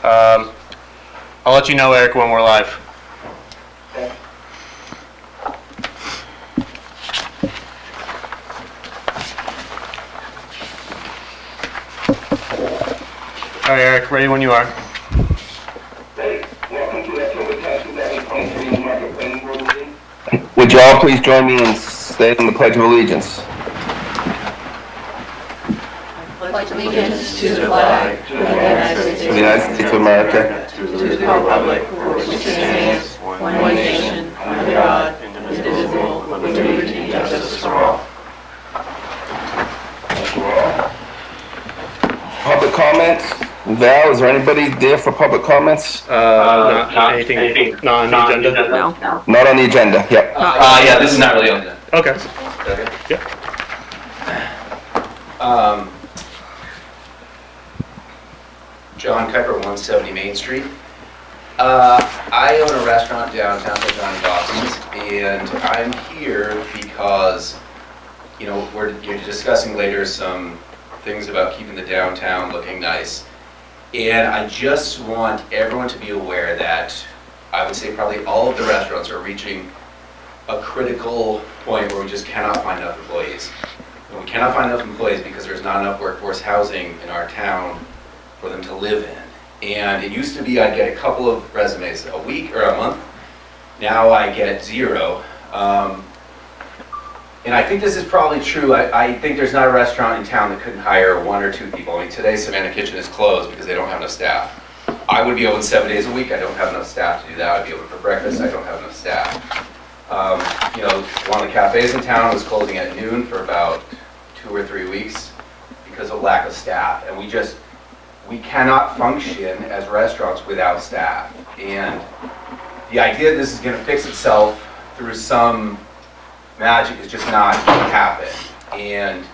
I'll let you know, Eric, when we're live. All right, Eric, ready when you are. Welcome to the October 10th, 2023 Newmarket Planning Board meeting. Would you all please join me in stating the Pledge of Allegiance? Pledge allegiance to the flag of the United States of America, to the republic for which it stands, one nation, under God, indivisible, with liberty and justice for all. Public comments. Val, is there anybody there for public comments? Not anything not on the agenda? No. Not on the agenda, yep. Yeah, this is not really on the Okay. agenda. Yeah. John Kuiper, 170 Main Street. I own a restaurant downtown called Johnny Boston's, and I'm here because, you're discussing later some things about keeping the downtown looking nice. And I just want everyone to be aware that I would say probably all of the restaurants are reaching a critical point where we just cannot find enough employees. And we cannot find enough employees because there's not enough workforce housing in our town for them to live in. And it used to be I'd get a couple of resumes a week or a month. Now I get 0. And I think this is probably true. I think there's not a restaurant in town that couldn't hire 1 or 2 people. I mean, today Savannah Kitchen is closed because they don't have enough staff. I would be open 7 days a week. I don't have enough staff to do that. I'd be open for breakfast. I don't have enough staff. One of the cafes in town was closing at noon for about 2 or 3 weeks because of lack of staff. And we cannot function as restaurants without staff. And the idea that this is going to fix itself through some magic is just not going to happen. And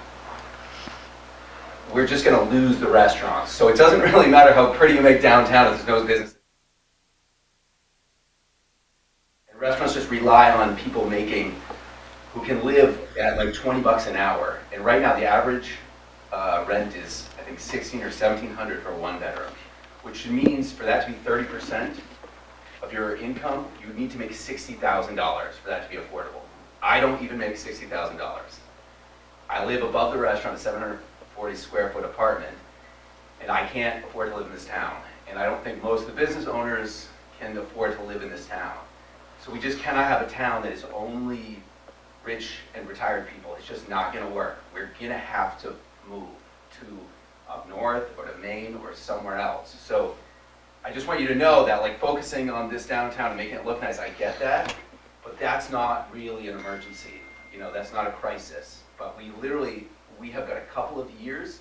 we're just going to lose the restaurants. So it doesn't really matter how pretty you make downtown if there's no business. And restaurants just rely on people who can live at like $20 an hour. And right now the average rent is, I think, $1,600 or $1,700 for a 1-bedroom, which means for that to be 30% of your income, you would need to make $60,000 for that to be affordable. I don't even make $60,000. I live above the restaurant, a 740 square foot apartment, and I can't afford to live in this town. And I don't think most of the business owners can afford to live in this town. So we just cannot have a town that is only rich and retired people. It's just not going to work. We're going to have to move to up north or to Maine or somewhere else. So I just want you to know that, like, focusing on this downtown and making it look nice, I get that, but that's not really an emergency. That's not a crisis. But we have got a couple of years,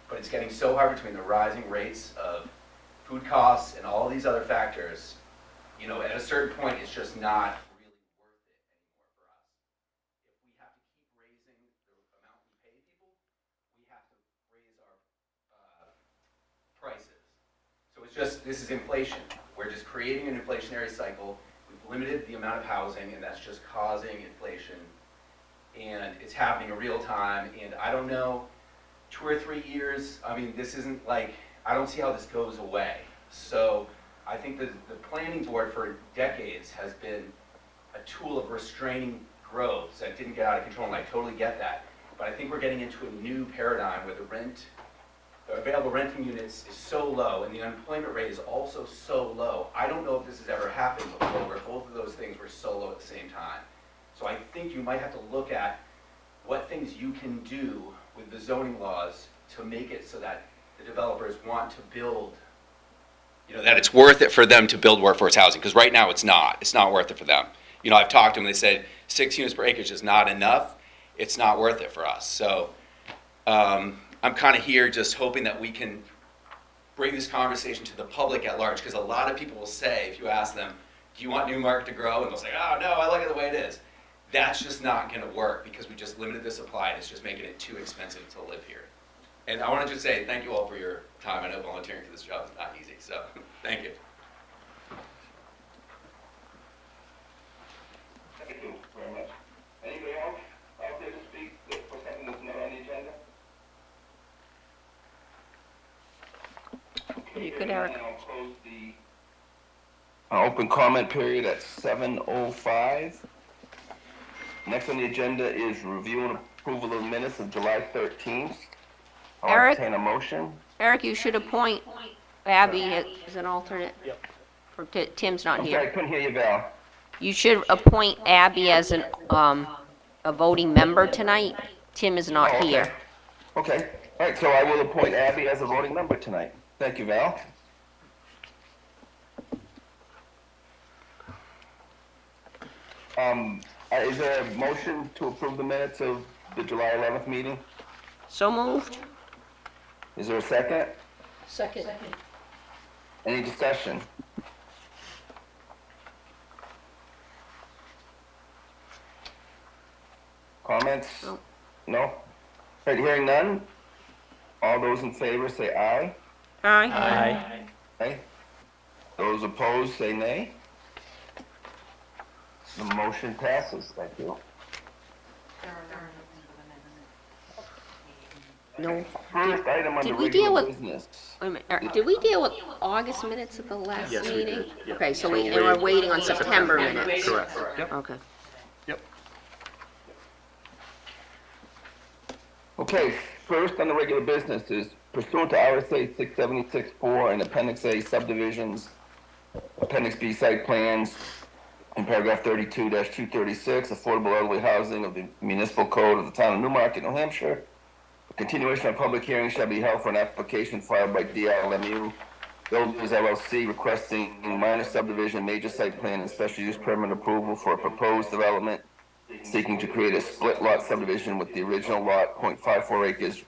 but it's getting so hard between the rising rates of food costs and all these other factors. At a certain point, it's just not really worth it anymore for us. If we have to keep raising the amount we pay people, we have to raise our prices. So this is inflation. We're just creating an inflationary cycle. We've limited the amount of housing, and that's just causing inflation. And it's happening in real time. And I don't know, 2 or 3 years, I mean, this isn't like, I don't see how this goes away. So I think that the planning board for decades has been a tool of restraining growth that didn't get out of control, and I totally get that. But I think we're getting into a new paradigm where the available renting units is so low, and the unemployment rate is also so low. I don't know if this has ever happened before where both of those things were so low at the same time. So I think you might have to look at what things you can do with the zoning laws to make it so that the developers want to build, that it's worth it for them to build workforce housing, because right now it's not. It's not worth it for them. I've talked to them, they said 6 units per acre is just not enough. It's not worth it for us. So I'm kind of here just hoping that we can bring this conversation to the public at large, because a lot of people will say, if you ask them, do you want Newmarket to grow? And they'll say, oh no, I like it the way it is. That's just not going to work because we just limited the supply and it's just making it too expensive to live here. And I want to just say thank you all for your time. I know volunteering for this job is not easy, so thank you. Thank you very much. Anybody else out there to speak for something that's not on the agenda? You could, Eric. I'll close Open comment period at 7:05. Next on the agenda is review and approval of minutes of July 13th. I'll Eric? entertain a motion. Eric, you should appoint Abby as an alternate. Yep. For Tim's not I'm sorry, I here. couldn't hear you, Val. You should appoint Abby as a voting member tonight. Tim is not Oh, okay. here. Okay, all right, so I will appoint Abby as a voting member tonight. Thank you, Val. Is there a motion to approve the minutes of the July 11th meeting? So moved? Is there a second? Second. Any discussion? Comments? No. No? All right, hearing none. All those in favor say aye. Aye. Aye. Those opposed say nay. The motion passes. Thank you. No. First item Did under we deal regular with- business. Wait a minute, Eric, did we deal with August minutes at the last Yes, we meeting? did, yeah. Okay, so and we're waiting on September minutes. Correct. Yep. Okay. Yep. Okay, first on the regular business is pursuant to RSA 676-4 and Appendix A subdivisions, Appendix B site plans, in paragraph 32-236, affordable elderly housing of the municipal code of the town of Newmarket, New Hampshire. A continuation of public hearing shall be held for an application filed by DLMU Builders LLC requesting minor subdivision, major site plan, and special use permit approval for a proposed development seeking to create a split lot subdivision with the original lot, 0.54 acres,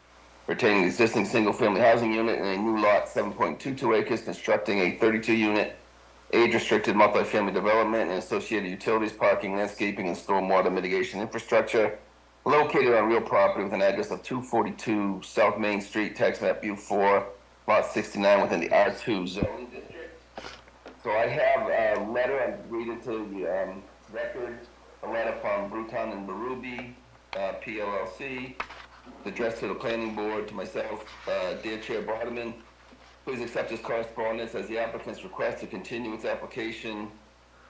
retaining the existing single-family housing unit, and a new lot, 7.22 acres, constructing a 32-unit, age-restricted multifamily development and associated utilities, parking, landscaping, and stormwater mitigation infrastructure, located on real property with an address of 242 South Main Street, tax map U4, lot 69, within the R2 zoning district. So I have a letter, I'm reading to the record, a letter from Bruton and Berube, PLLC, addressed to the planning board, to myself, dear Chair Bodeman, please accept this correspondence as the applicant's request to continue its application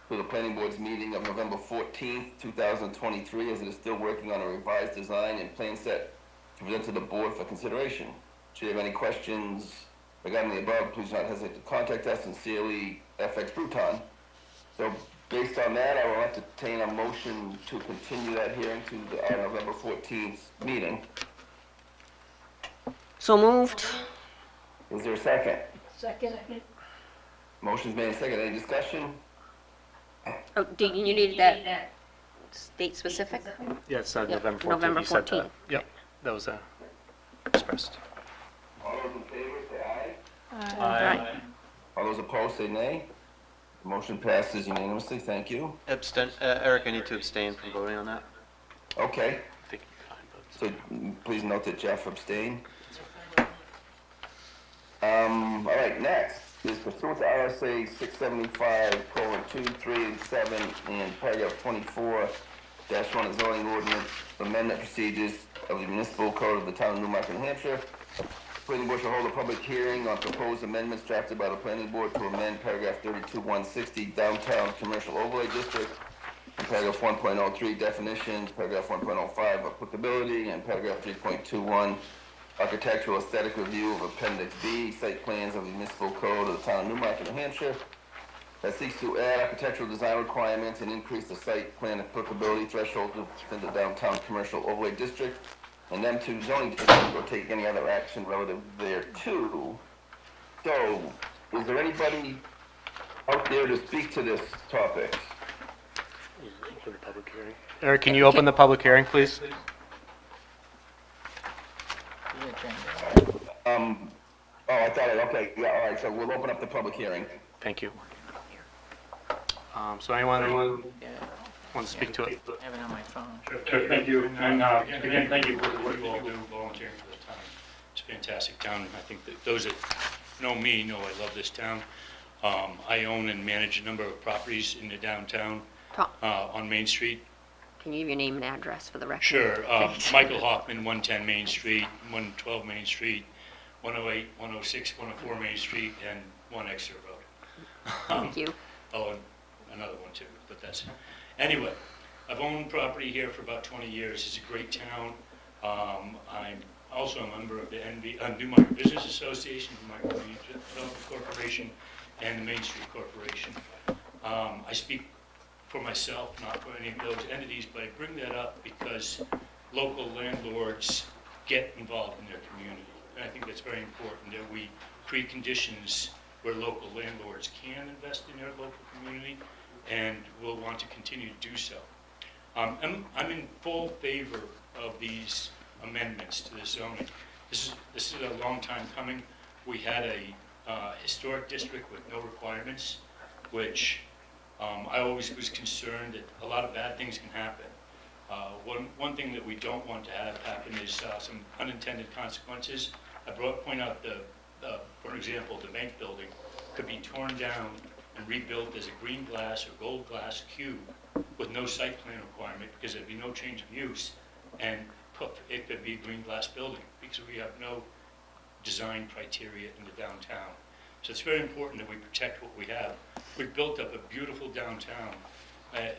to the planning board's meeting of November 14th, 2023, as it is still working on a revised design and plan set to present to the board for consideration. Should you have any questions regarding the above, please do not hesitate to contact us. Sincerely, FX Bruton. So based on that, I will entertain a motion to continue that hearing to our November 14th meeting. So moved? Is there a second? Second. Motion's made and second. Any discussion? Oh, did you need that date specific? Yeah, it's November 14th. November You said that. 14th. Yep, that was expressed. All those in favor say aye. Aye. All those opposed say nay. The motion passes unanimously. Thank you. Eric, I need to abstain from voting on that. Okay. I think you're fine, but- So please note that Jeff abstained. All right, next is pursuant to RSA 675:2, 3, and 7, and paragraph 24-1 of zoning ordinance amendment procedures of the municipal code of the town of Newmarket, New Hampshire. Planning board shall hold a public hearing on proposed amendments drafted by the planning board to amend paragraph 32-160 downtown commercial overlay district, and paragraph 1.03 definitions, paragraph 1.05 applicability, and paragraph 3.21 architectural aesthetic review of appendix B site plans of the municipal code of the town of Newmarket, New Hampshire, that seeks to add architectural design requirements and increase the site plan applicability threshold within the downtown commercial overlay district, and then to zoning district or take any other action relative thereto. So, is there anybody out there to speak to this topic? Open the public hearing. Eric, can you open the public hearing, please? I thought okay, yeah, all right, so we'll open up the public hearing. Thank you. So anyone want to speak to it? I have it on my phone. Sure, thank you, and again, thank you for the work you all do volunteering for the town. It's a fantastic town, and I think that those that know me know I love this town. I own and manage a number of properties in the downtown on Main Street. Can you give your name and address for the record? Sure, Michael Hoffman, 110 Main Street, 112 Main Street, 108, 106, 104 Main Street, and 1 Exeter Road. Thank you. Oh, and another one too, but anyway, I've owned property here for about 20 years. It's a great town. I'm also a member of the Newmarket Business Association, Newmarket Community Development Corporation, and the Main Street Corporation. I speak for myself, not for any of those entities, but I bring that up because local landlords get involved in their community. And I think that's very important, that we create conditions where local landlords can invest in their local community and will want to continue to do so. I'm in full favor of these amendments to the zoning. This is a long time coming. We had a historic district with no requirements, which I always was concerned that a lot of bad things can happen. One thing that we don't want to have happen is some unintended consequences. I point out for example, the bank building could be torn down and rebuilt as a green glass or gold glass cube with no site plan requirement, because there'd be no change of use, and poof, it could be a green glass building because we have no design criteria in the downtown. So it's very important that we protect what we have. We've built up a beautiful downtown.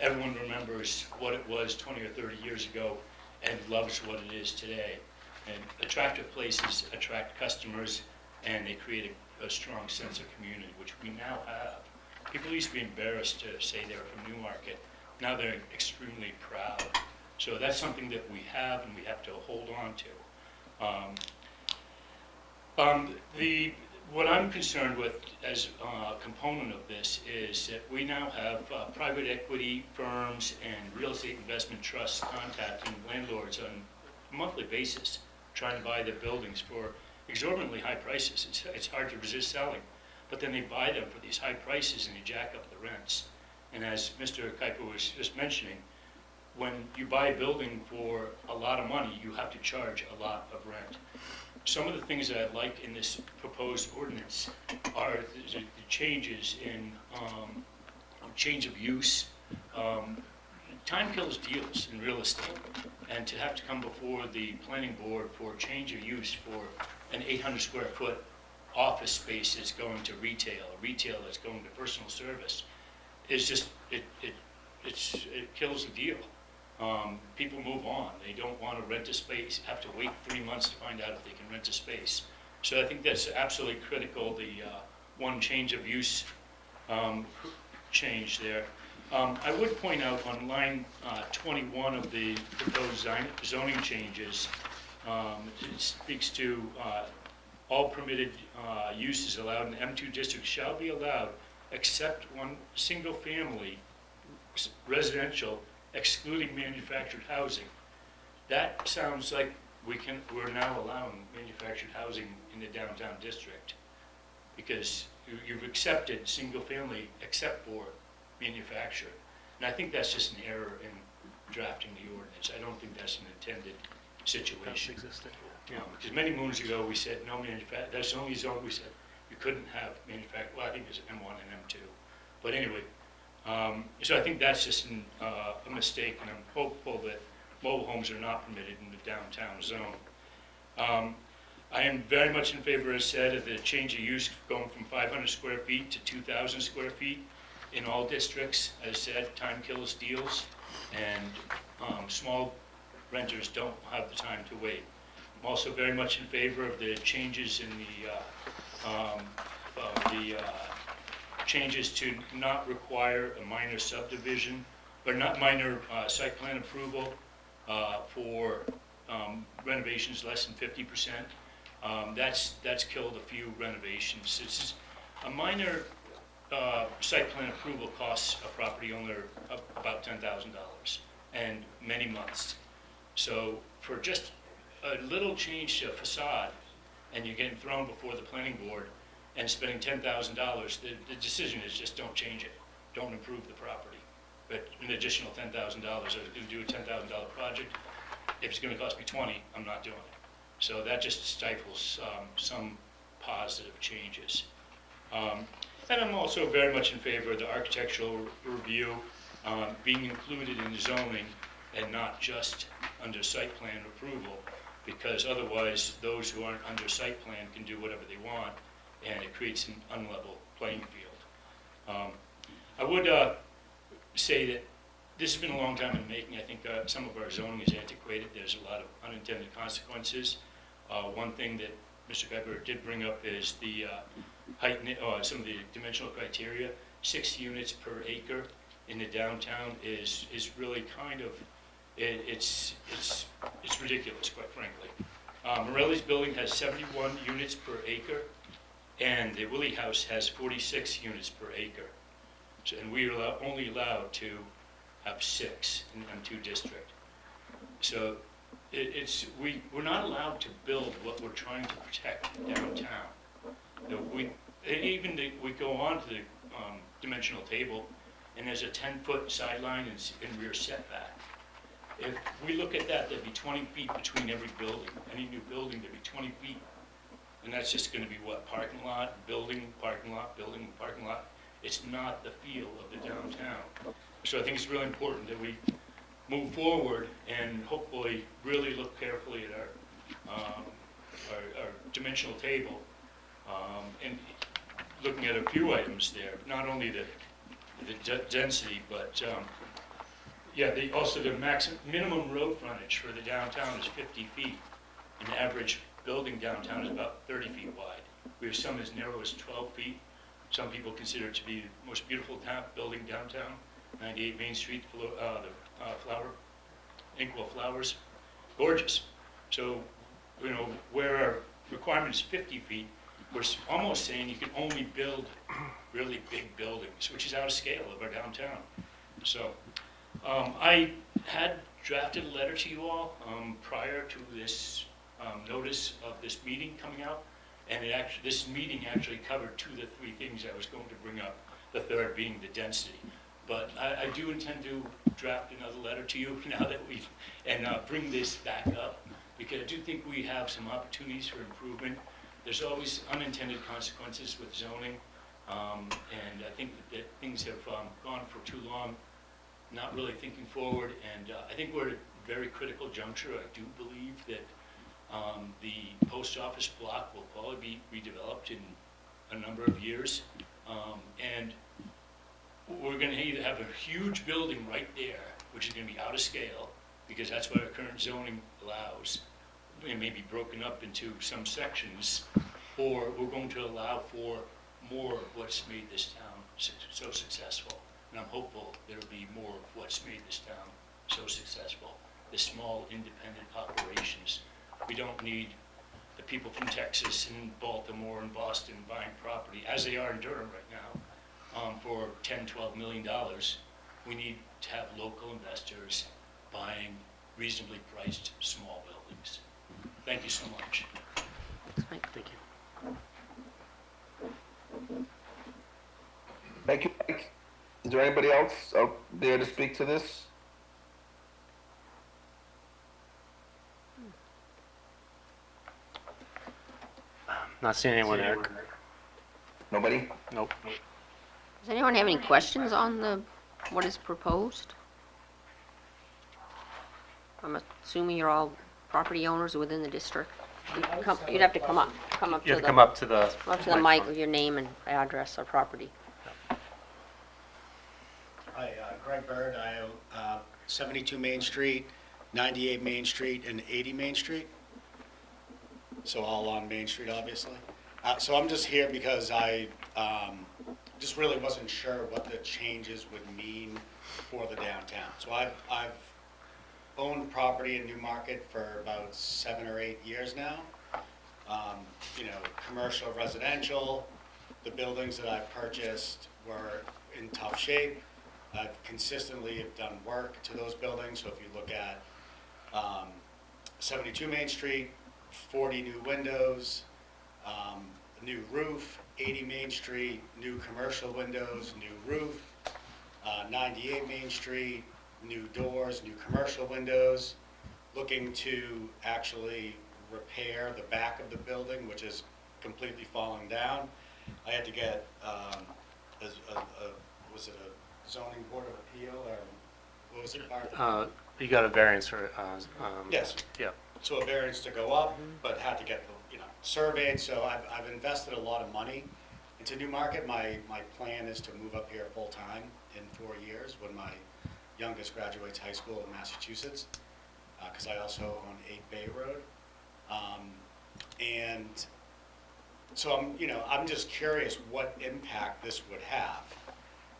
Everyone remembers what it was 20 or 30 years ago and loves what it is today. And attractive places attract customers, and they create a strong sense of community, which we now have. People used to be embarrassed to say they were from Newmarket. Now they're extremely proud. So that's something that we have and we have to hold on to. What I'm concerned with as a component of this is that we now have private equity firms and real estate investment trusts contacting landlords on a monthly basis, trying to buy their buildings for exorbitantly high prices. It's hard to resist selling, but then they buy them for these high prices and they jack up the rents. And as Mr. Kuiper was just mentioning, when you buy a building for a lot of money, you have to charge a lot of rent. Some of the things that I like in this proposed ordinance are the changes in change of use. Time kills deals in real estate, and to have to come before the planning board for change of use for an 800 square foot office space that's going to retail, a retail that's going to personal service, is just, it kills the deal. People move on. They don't want to rent a space, have to wait 3 months to find out if they can rent a space. So I think that's absolutely critical, the one change of use change there. I would point out on line 21 of the proposed zoning changes, it speaks to all permitted uses allowed in the M2 district shall be allowed except one single family residential excluding manufactured housing. That sounds like we're now allowing manufactured housing in the downtown district, because you've accepted single family except for manufactured. And I think that's just an error in drafting the ordinance. I don't think that's an intended situation. Existed. Because many moons ago we said no manufactured, that's the only zone we said you couldn't have manufactured, well I think it's M1 and M2. But anyway, so I think that's just a mistake, and I'm hopeful that mobile homes are not permitted in the downtown zone. I am very much in favor, as said, of the change of use going from 500 square feet to 2,000 square feet in all districts. As said, time kills deals, and small renters don't have the time to wait. I'm also very much in favor of the changes in the changes to not require a minor subdivision, or not minor site plan approval for renovations less than 50%. That's killed a few renovations. It's a minor site plan approval costs a property owner about $10,000 and many months. So for just a little change to a facade, and you're getting thrown before the planning board and spending $10,000, the decision is just don't change it. Don't improve the property. But an additional $10,000, I was going to do a $10,000 project. If it's going to cost me 20, I'm not doing it. So that just stifles some positive changes. And I'm also very much in favor of the architectural review being included in zoning and not just under site plan approval, because otherwise those who aren't under site plan can do whatever they want, and it creates an unlevel playing field. I would say that this has been a long time in the making. I think some of our zoning is antiquated. There's a lot of unintended consequences. One thing that Mr. Pepper did bring up is the height, some of the dimensional criteria. 6 units per acre in the downtown is really kind of, it's ridiculous, quite frankly. Morelli's building has 71 units per acre, and the Willie House has 46 units per acre. So, and we are only allowed to have 6 in M2 district. So we're not allowed to build what we're trying to protect downtown. We go on to the dimensional table, and there's a 10-foot sideline and rear setback. If we look at that, there'd be 20 feet between every building. Any new building, there'd be 20 feet. And that's just gonna be what, parking lot, building, parking lot, building, parking lot. It's not the feel of the downtown. So I think it's really important that we move forward and hopefully really look carefully at our dimensional table, and looking at a few items there, not only the density, but yeah, also the minimum road frontage for the downtown is 50 feet. And the average building downtown is about 30 feet wide. We have some as narrow as 12 feet. Some people consider it to be the most beautiful building downtown, 98 Main Street, Inkwell Flowers, gorgeous. So, you know, where our requirement is 50 feet, we're almost saying you can only build really big buildings, which is out of scale of our downtown. So, I had drafted a letter to you all prior to this notice of this meeting coming out, and this meeting actually covered 2 of the 3 things I was going to bring up, the third being the density. But I do intend to draft another letter to you now that bring this back up, because I do think we have some opportunities for improvement. There's always unintended consequences with zoning, and I think that things have gone for too long, not really thinking forward, and I think we're at a very critical juncture. I do believe that the post office block will probably be redeveloped in a number of years, and we're going to either have a huge building right there, which is going to be out of scale, because that's what our current zoning allows. It may be broken up into some sections, or we're going to allow for more of what's made this town so successful. And I'm hopeful there'll be more of what's made this town so successful, the small independent operations. We don't need the people from Texas and Baltimore and Boston buying property, as they are in Durham right now, for $10, $12 million. We need to have local investors buying reasonably priced small buildings. Thank you so much. Thank you. Thank you, Mike. Is there anybody else out there to speak to this? Not seeing anyone, Eric. Nobody? Nope. Does anyone have any questions on what is proposed? I'm assuming you're all property owners within the district. You'd have to come up You have to to come up to the the mic with your name and address or property. Hi, Greg Bird. I own 72 Main Street, 98 Main Street, and 80 Main Street. So all on Main Street, obviously. So I'm just here because I just really wasn't sure what the changes would mean for the downtown. So I've owned property in Newmarket for about 7 or 8 years now. You know, commercial, residential. The buildings that I've purchased were in tough shape. I've consistently have done work to those buildings. So if you look at 72 Main Street, 40 new windows, a new roof. 80 Main Street, new commercial windows, new roof. 98 Main Street, new doors, new commercial windows. Looking to actually repair the back of the building, which is completely falling down. I had to get, was it a zoning board of appeal, or what was it? You got a variance for, Yes. yeah. So a variance to go up, but had to get, surveyed. So I've invested a lot of money to Newmarket. My plan is to move up here full-time in 4 years when my youngest graduates high school in Massachusetts, because I also own 8 Bay Road. And so I'm just curious what impact this would have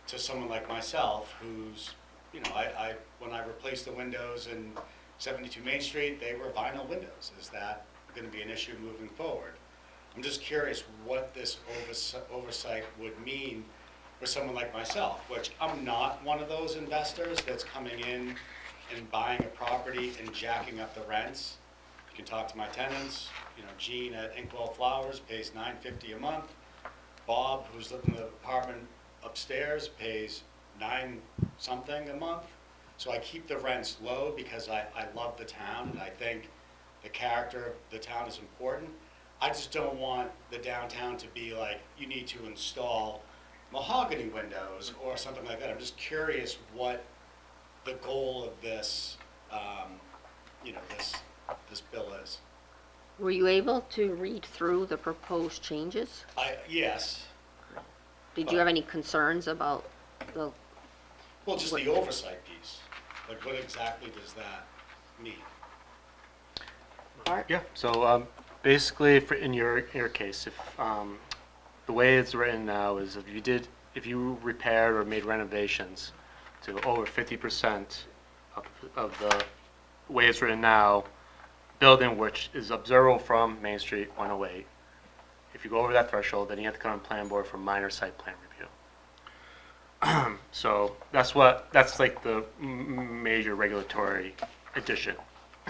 to someone like myself who's, when I replaced the windows in 72 Main Street, they were vinyl windows. Is that going to be an issue moving forward? I'm just curious what this oversight would mean for someone like myself, which I'm not one of those investors that's coming in and buying a property and jacking up the rents. You can talk to my tenants. Gene at Inkwell Flowers pays $950 a month. Bob, who's living in the apartment upstairs, pays $9 something a month. So I keep the rents low because I love the town, and I think the character of the town is important. I just don't want the downtown to be like, you need to install mahogany windows or something like that. I'm just curious what the goal of this, this bill is. Were you able to read through the proposed changes? Yes. Did you have any concerns about the, Well, just the oversight piece. Like, what exactly does that mean? Art? Yeah, so basically, in your case, if the way it's written now is if you repaired or made renovations to over 50% of the way it's written now, building which is observable from Main Street 108, if you go over that threshold, then you have to come on plan board for minor site plan review. So that's like the major regulatory addition.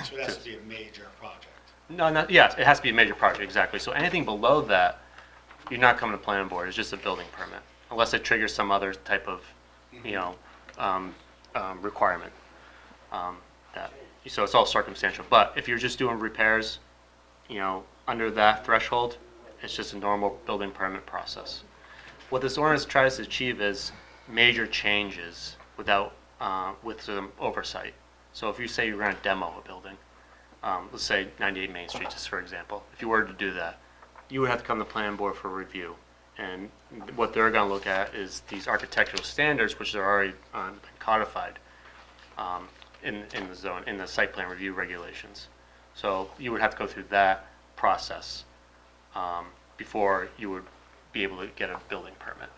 So it has to be a major project. Yes, it has to be a major project, exactly. So anything below that, you're not coming to planning board, it's just a building permit, unless it triggers some other type of, requirement. So it's all circumstantial. But if you're just doing repairs, under that threshold, it's just a normal building permit process. What this ordinance tries to achieve is major changes with some oversight. So if you say you're going to demo a building, let's say 98 Main Street, just for example. If you were to do that, you would have to come to planning board for review. And what they're going to look at is these architectural standards, which are already been codified in the site plan review regulations. So you would have to go through that process before you would be able to get a building permit.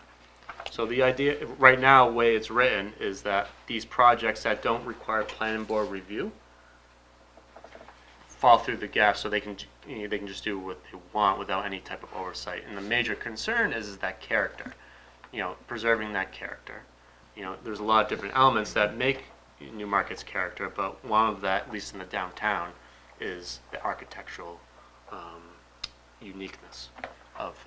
So the idea right now, the way it's written, is that these projects that don't require planning board review fall through the gaps, so they can just do what they want without any type of oversight. And the major concern is that character, preserving that character. There's a lot of different elements that make Newmarket's character, but one of that, at least in the downtown, is the architectural uniqueness of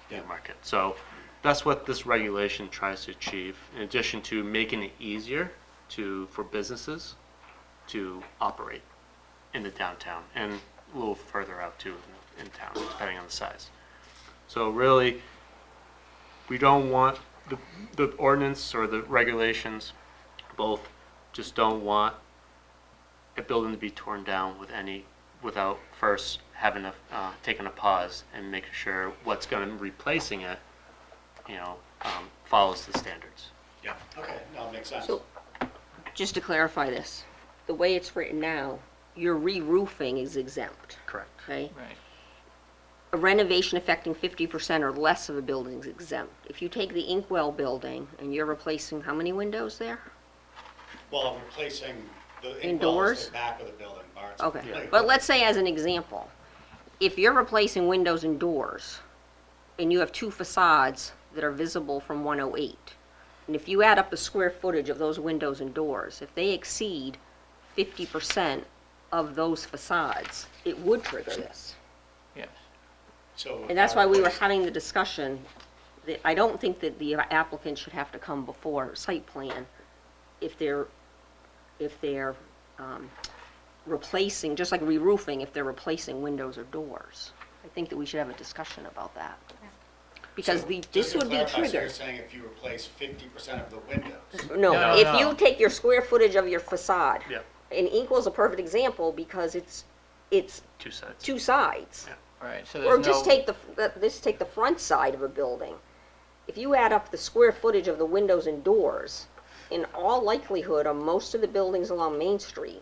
Newmarket. So that's what this regulation tries to achieve, in addition to making it easier for businesses to operate in the downtown and a little further out too in town, depending on the size. So really, we don't want the ordinance or the regulations, both just don't want a building to be torn down without first having taking a pause and making sure what's going to be replacing it, follows the standards. Yeah, okay, no, it makes sense. So, just to clarify this, the way it's written now, your re-roofing is exempt, Correct. okay? Right. A renovation affecting 50% or less of a building is exempt. If you take the Inkwell building and you're replacing how many windows there? Well, I'm replacing the Indoors? the back of the building, Bart's. Okay, Yeah. but let's say as an example, if you're replacing windows and doors, and you have 2 facades that are visible from 108, and if you add up the square footage of those windows and doors, if they exceed 50% of those facades, it would trigger this. Yes. So And that's why we were having the discussion, that I don't think that the applicant should have to come before site plan if they're replacing, just like re-roofing, if they're replacing windows or doors. I think that we should have a discussion about that. Because So, this just to would be clarify, so you're triggered. saying if you replace 50% of the windows, No, No, if no. you take your square footage of your facade, Yeah. and equals a perfect example because it's 2 sides. 2 sides. Yeah. Right, so Or there's just no, take the front side of a building. if you add up the square footage of the windows and doors, in all likelihood, on most of the buildings along Main Street,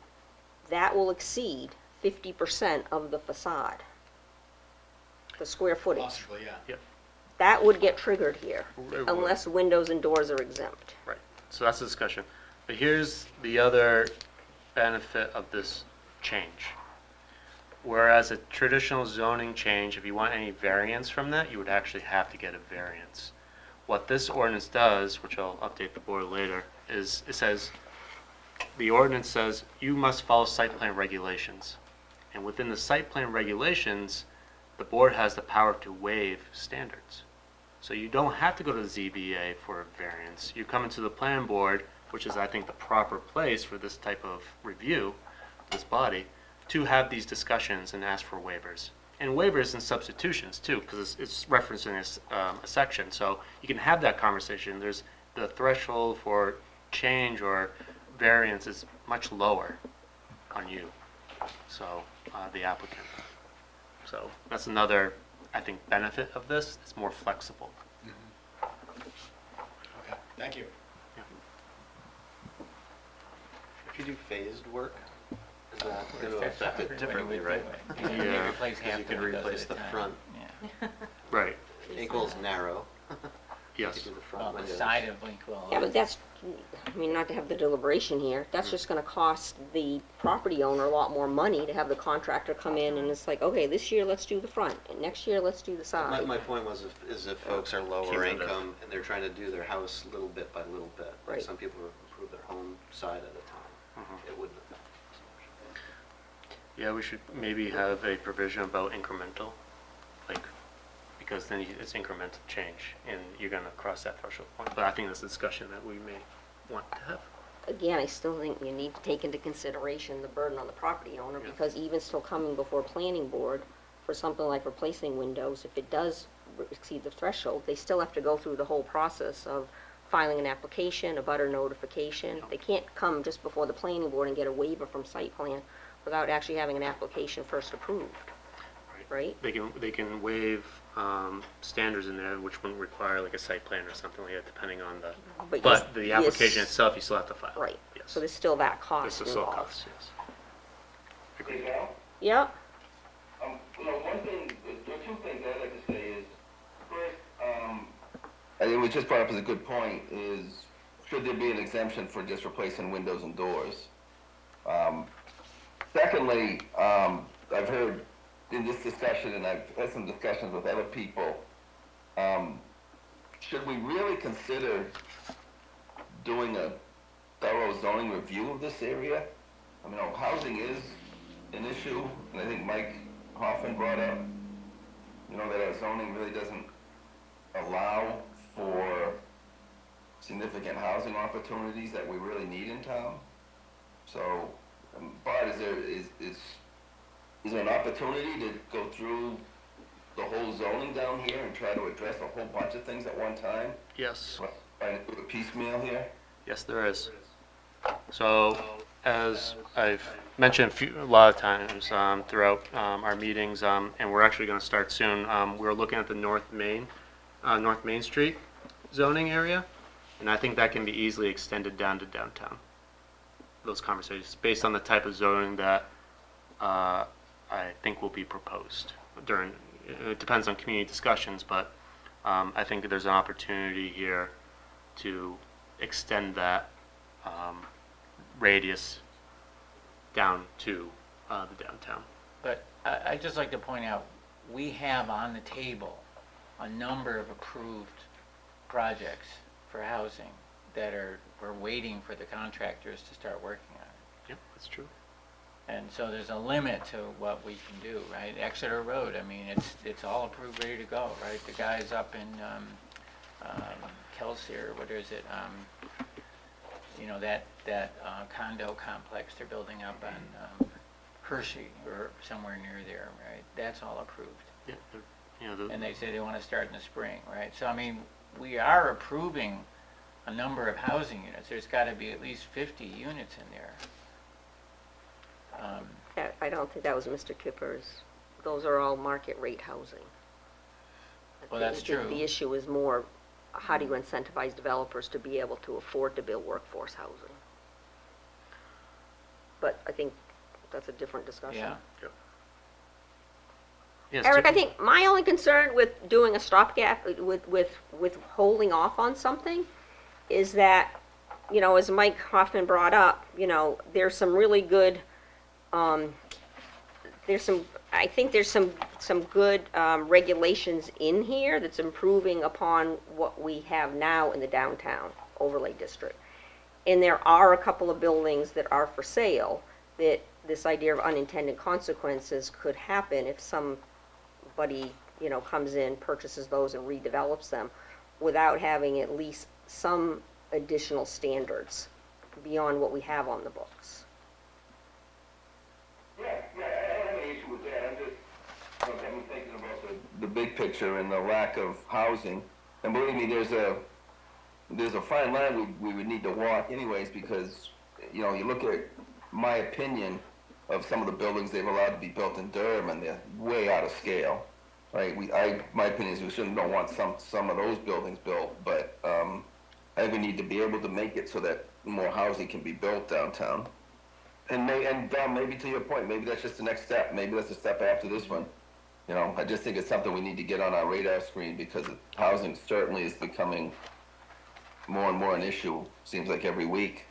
that will exceed 50% of the facade, the square footage. Possibly, yeah. That would get triggered here, It would. unless windows and doors are exempt. Right, so that's the discussion. But here's the other benefit of this change. Whereas a traditional zoning change, if you want any variance from that, you would actually have to get a variance. What this ordinance does, which I'll update the board later, is it says, the ordinance says you must follow site plan regulations. And within the site plan regulations, the board has the power to waive standards. So you don't have to go to the ZBA for a variance. You come into the planning board, which is, I think, the proper place for this type of review, this body, to have these discussions and ask for waivers. And waivers and substitutions too, because it's referencing a section. So you can have that conversation. There's the threshold for change or variance is much lower on you, so the applicant. So that's another, I think, benefit of this. It's more flexible. Okay, thank you. If you do phased work, is that going to affect it differently, right? Yeah. Because you can replace the front. Right. Equals narrow. Yes. You do the front Well, the windows. side of Link will. Yeah, but that's, I mean, not to have the deliberation here, that's just gonna cost the property owner a lot more money to have the contractor come in and it's like, okay, this year let's do the front, and next year let's do the My, side. my point was is if folks are lower Cumulative. income and they're trying to do their house little bit by little bit, like Right. some people improve their home side at a time, it wouldn't affect so much. Yeah, we should maybe have a provision about incremental, like, because then it's incremental change, and you're gonna cross that threshold point. But I think that's a discussion that we may want to have. Again, I still think you need to take into consideration the burden on the property owner, Yeah. because even still coming before planning board for something like replacing windows, if it does exceed the threshold, they still have to go through the whole process of filing an application, a butter notification. They can't come just before the planning board and get a waiver from site plan without actually having an application first approved, right? They can waive standards in there, which wouldn't require like a site plan or something like that, depending on the, But but yes- the application yes. itself, you still have to file. Right, Yes. so there's still that This cost is still involved. costs, yes. Hey, Agreed. Val? Yeah, One thing, or two things I'd like to say is, first, it was just brought up as a good point, is should there be an exemption for just replacing windows and doors? Secondly, I've heard in this discussion, and I've had some discussions with other people, should we really consider doing a thorough zoning review of this area? I mean, housing is an issue, and I think Mike Hoffman brought up, that our zoning really doesn't allow for significant housing opportunities that we really need in town. So, Bart, is there an opportunity to go through the whole zoning down here and try to address a whole bunch of things at one time? Yes. Trying to do a piecemeal here? Yes, there is. So, as I've mentioned a lot of times throughout our meetings, and we're actually going to start soon, we're looking at the North Main Street zoning area, and I think that can be easily extended down to downtown. Those conversations, based on the type of zoning that I think will be proposed during. It depends on community discussions, but I think there's an opportunity here to extend that radius down to the downtown. But I'd just like to point out, we have on the table a number of approved projects for housing that we're waiting for the contractors to start working on it. Yep, that's true. And so there's a limit to what we can do, right? Exeter Road, I mean, it's all approved, ready to go, right? The guys up in Kelsey, or what is it? That condo complex they're building up on Hershey or somewhere near there, right? That's all approved. Yeah, And they say they want to start in the spring, right? So, I mean, we are approving a number of housing units. There's got to be at least 50 units in there. I don't think that was Mr. Kipper's. Those are all market rate housing. Well, that's The true. issue is more how do you incentivize developers to be able to afford to build workforce housing? But I think that's a different discussion. Yeah. Yes, Eric, I typically- think my only concern with doing a stopgap, with holding off on something, is that, you know, as Mike Hoffman brought up, you know, there's some really good, I think there's some good regulations in here that's improving upon what we have now in the downtown overlay district. And there are a couple of buildings that are for sale, that this idea of unintended consequences could happen if somebody, you know, comes in, purchases those and redevelops them without having at least some additional standards beyond what we have on the books. Yeah, I don't have any issue with that, I'm just, I'm thinking about the big picture and the lack of housing. And believe me, there's a fine line we would need to walk anyways, because, you know, you look at my opinion of some of the buildings they've allowed to be built in Durham, and they're way out of scale. Right, my opinion is we don't want some of those buildings built, but, I think we need to be able to make it so that more housing can be built downtown. And Don, maybe to your point, maybe that's just the next step. Maybe that's a step after this one. You know, I just think it's something we need to get on our radar screen, because housing certainly is becoming more and more an issue, seems like every week.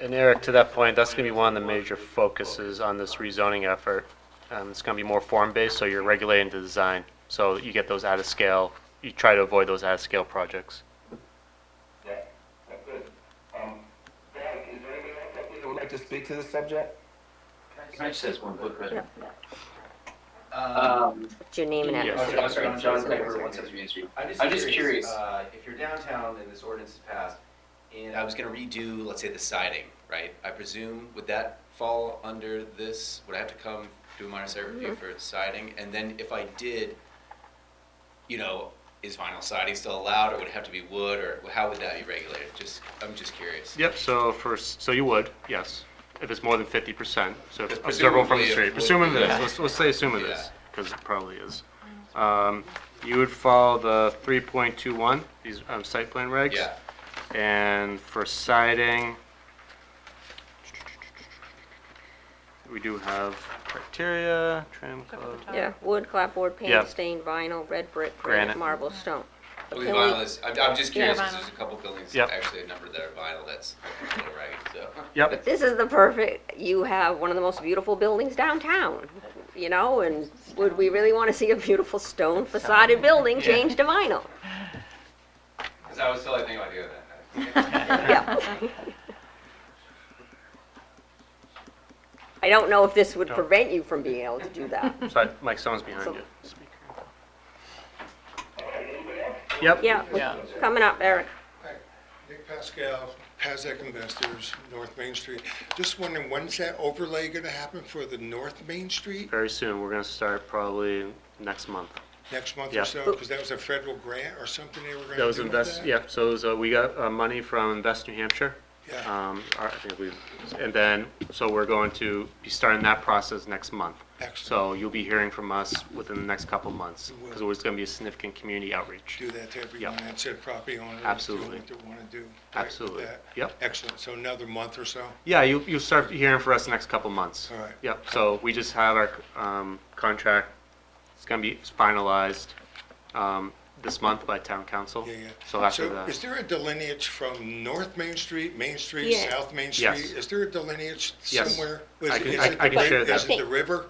And Eric, to that point, that's going to be one of the major focuses on this rezoning effort. It's going to be more form-based, so you're regulating the design. So you get those out-of-scale, you try to avoid those out-of-scale projects. Yeah, that's good. Derek, is there anybody else up there that would like to speak to this subject? Can I just ask one quick question? What's your name and Yes. address? I'm sorry, John Piper, 173 Main Street. I'm just curious. If you're downtown and this ordinance is passed, and I was gonna redo, let's say, the siding, right? I presume, would that fall under this? Would I have to come do a minor site review for the siding? And then if I did, you know, is vinyl siding still allowed, or would it have to be wood, or how would that be regulated? I'm just curious. Yep, so you would, yes, if it's more than 50%, so if Because observable from the presumably it street. would Assuming be, this, yeah. let's say assuming Yeah. this, because it probably is. You would follow the 3.21, these site plan regs. Yeah, And for siding, we do have criteria, trim club. Yeah, wood, clapboard, Yeah. paint, stained vinyl, red brick, Granite. granite, marble, stone. I believe Can we- vinyl is, I'm just curious, Yeah. because there's a couple buildings, Yep. actually a number that are vinyl, that's a little ragged, so. Yep, This is the perfect, you have one of the most beautiful buildings downtown, you know, and would we really want to see a beautiful stone facaded building changed to vinyl? Because I was totally thinking about doing that. Yeah. I don't know if this would prevent you from being able to do that. sorry, Mike, someone's behind So- you. Speaker. Yep. Yeah, Yeah. coming up, Eric. Hi, Nick Pascal, Pazak Investors, North Main Street. Just wondering, when's that overlay going to happen for the North Main Street? Very soon, we're gonna start probably next month. Next month Yeah. or so? Because that was a federal grant or something they were going That to was do with invest, that? yeah, so it was, we got money from Invest New Hampshire. Yeah, I think and then, so we're going to be starting that process next month. excellent. So you'll be hearing from us within the next couple of months, We will. because there's gonna be a significant community outreach. Do that to everyone Yep. that's a property owner. is Absolutely. doing what they want to do. right, with Absolutely. that. Yep. Excellent. So another month or so? Yeah, you'll start hearing from us next couple of months. All right. Yep, so we just have our contract, it's gonna be finalized this month by town council. Yeah, yeah. So after So that, is there a delineage from North Main Street, Main Street, Yeah. South Main Yes. Street? Is there a delineage Yes. somewhere? I Is can- it I the can share ri- that. Is it the river?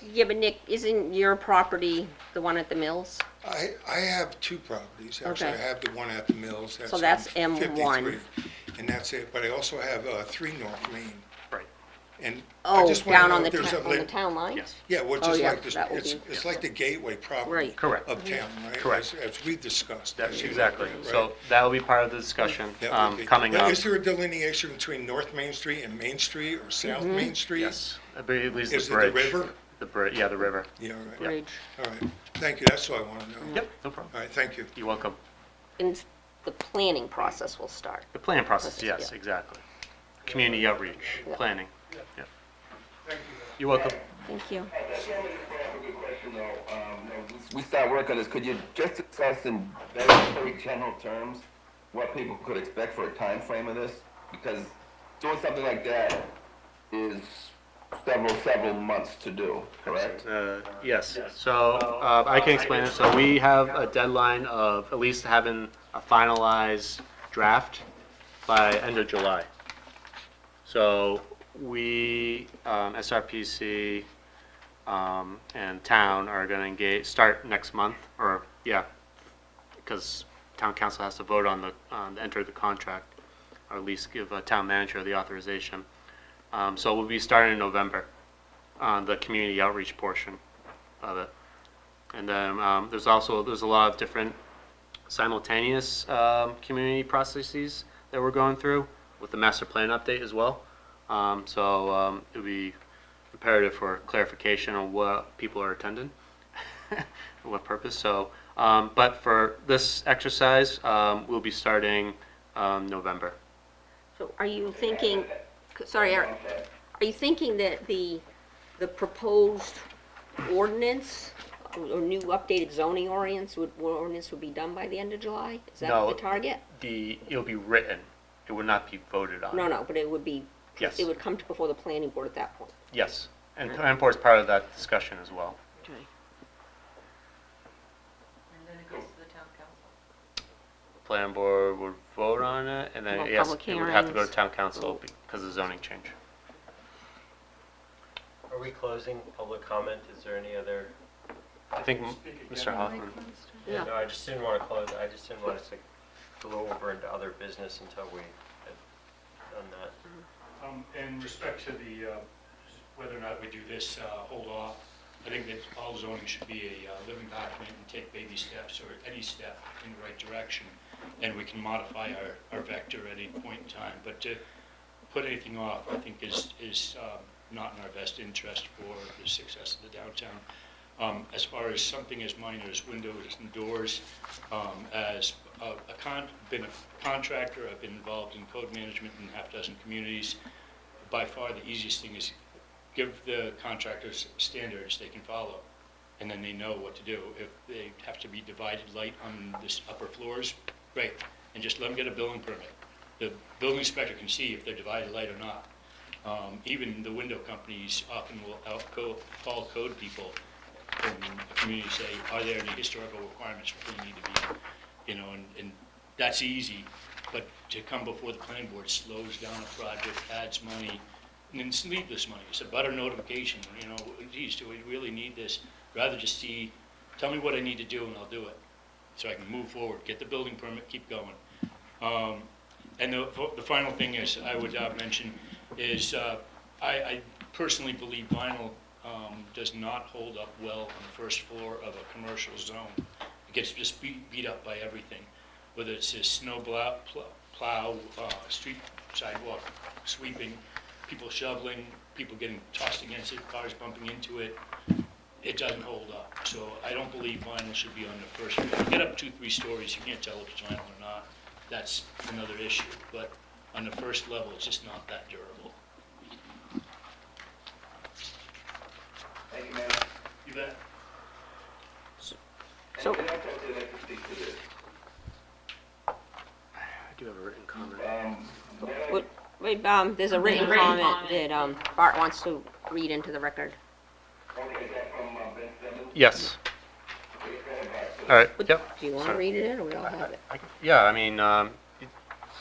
Yeah, but Nick, isn't your property the one at the mills? I have two properties, actually. I Okay. have the one at the mills. So that's on M1. 53, and that's it. But I also have 3 North Main. right, And I Oh, just want to down know on if the, there's a on the link. town line? yes, Yeah, well, Oh, just yeah, like this, that would it's, be- it's like the gateway property Right. correct. of town, right? Correct. As we discussed. That's as you exactly, know, right? so that will be part of the discussion, That would be- coming But up. is there a delineation between North Main Street and Main Street or South Main Street? Yes, I believe it's Is the it the bridge. river? The bridge, yeah, the river. Yeah, all right. Bridge. All right. Thank you. That's all I want to know. Yep, no problem. All right, thank you. You're welcome. And the planning process will start. The planning process, Process, yes, yeah. exactly. Community outreach, Yeah. planning. Yep. Thank you. You're welcome. Thank you. That's a good question, though. We start working on this, could you just discuss in very general terms what people could expect for a time frame of this? Because doing something like that is several months to do, correct? Yes, so I can explain it. So we have a deadline of at least having a finalized draft by end of July. So we, SRPC, and town are going to start next month, or yeah, because town council has to vote on enter the contract, or at least give a town manager the authorization. So we'll be starting in November on the community outreach portion of it. And then there's a lot of different simultaneous community processes that we're going through with the master plan update as well. So it'll be imperative for clarification on what people are attending, for what purpose. So, but for this exercise, we'll be starting November. So are you thinking, sorry, Eric, are you thinking that the proposed ordinance or new updated zoning ordinance would be done by the end of July? Is that No. the target? It'll be written. It would not be voted on. No, but it would be, Yes. it would come before the planning board at that point. Yes, and planning board is part of that discussion as well. Okay. And then it goes to the town council. Planning board would vote on it, and then Well, yes, public it would have to go to hearings. town council because of the zoning change. Are we closing public comment? Is there any other? I think Mr. Hoffman. Yeah. No, I just didn't want to close. I just didn't want us to go over into other business until we had done that. In respect to the, whether or not we do this, hold off, I think that all zoning should be a living document and take baby steps or any step in the right direction. And we can modify our vector at any point in time. But to put anything off, I think is not in our best interest for the success of the downtown. As far as something as minor as windows and doors, as been a contractor, I've been involved in code management in half a dozen communities. By far the easiest thing is give the contractors standards they can follow, and then they know what to do. If they have to be divided light on the upper floors, great, and just let them get a building permit. The building inspector can see if they're divided light or not. Even the window companies often will call code people in the community, say, are there any historical requirements that need to be, and that's easy, but to come before the planning board slows down a project, adds money, and then it's needless money. It's a butter notification, geez, do we really need this? Rather just tell me what I need to do and I'll do it. So I can move forward, get the building permit, keep going. And the final thing is, I would mention is, I personally believe vinyl does not hold up well on the first floor of a commercial zone. It gets just beat up by everything, whether it's a snow plow, street sidewalk sweeping, people shoveling, people getting tossed against it, cars bumping into it. It doesn't hold up. So I don't believe vinyl should be on the first floor. If you get up 2-3 stories, you can't tell if it's vinyl or not. That's another issue. But on the first level, it's just not that durable. Thank you, man. You bet. So, Anything else that you'd like to speak to this? I do have a written comment. wait, there's a written comment that Bart wants to read into the record. Okay, is that from Ben Simmons? Yes. Okay, go ahead, Bart. All right. But Yep. do you want to read it in, or we all have it? Yeah, I mean, you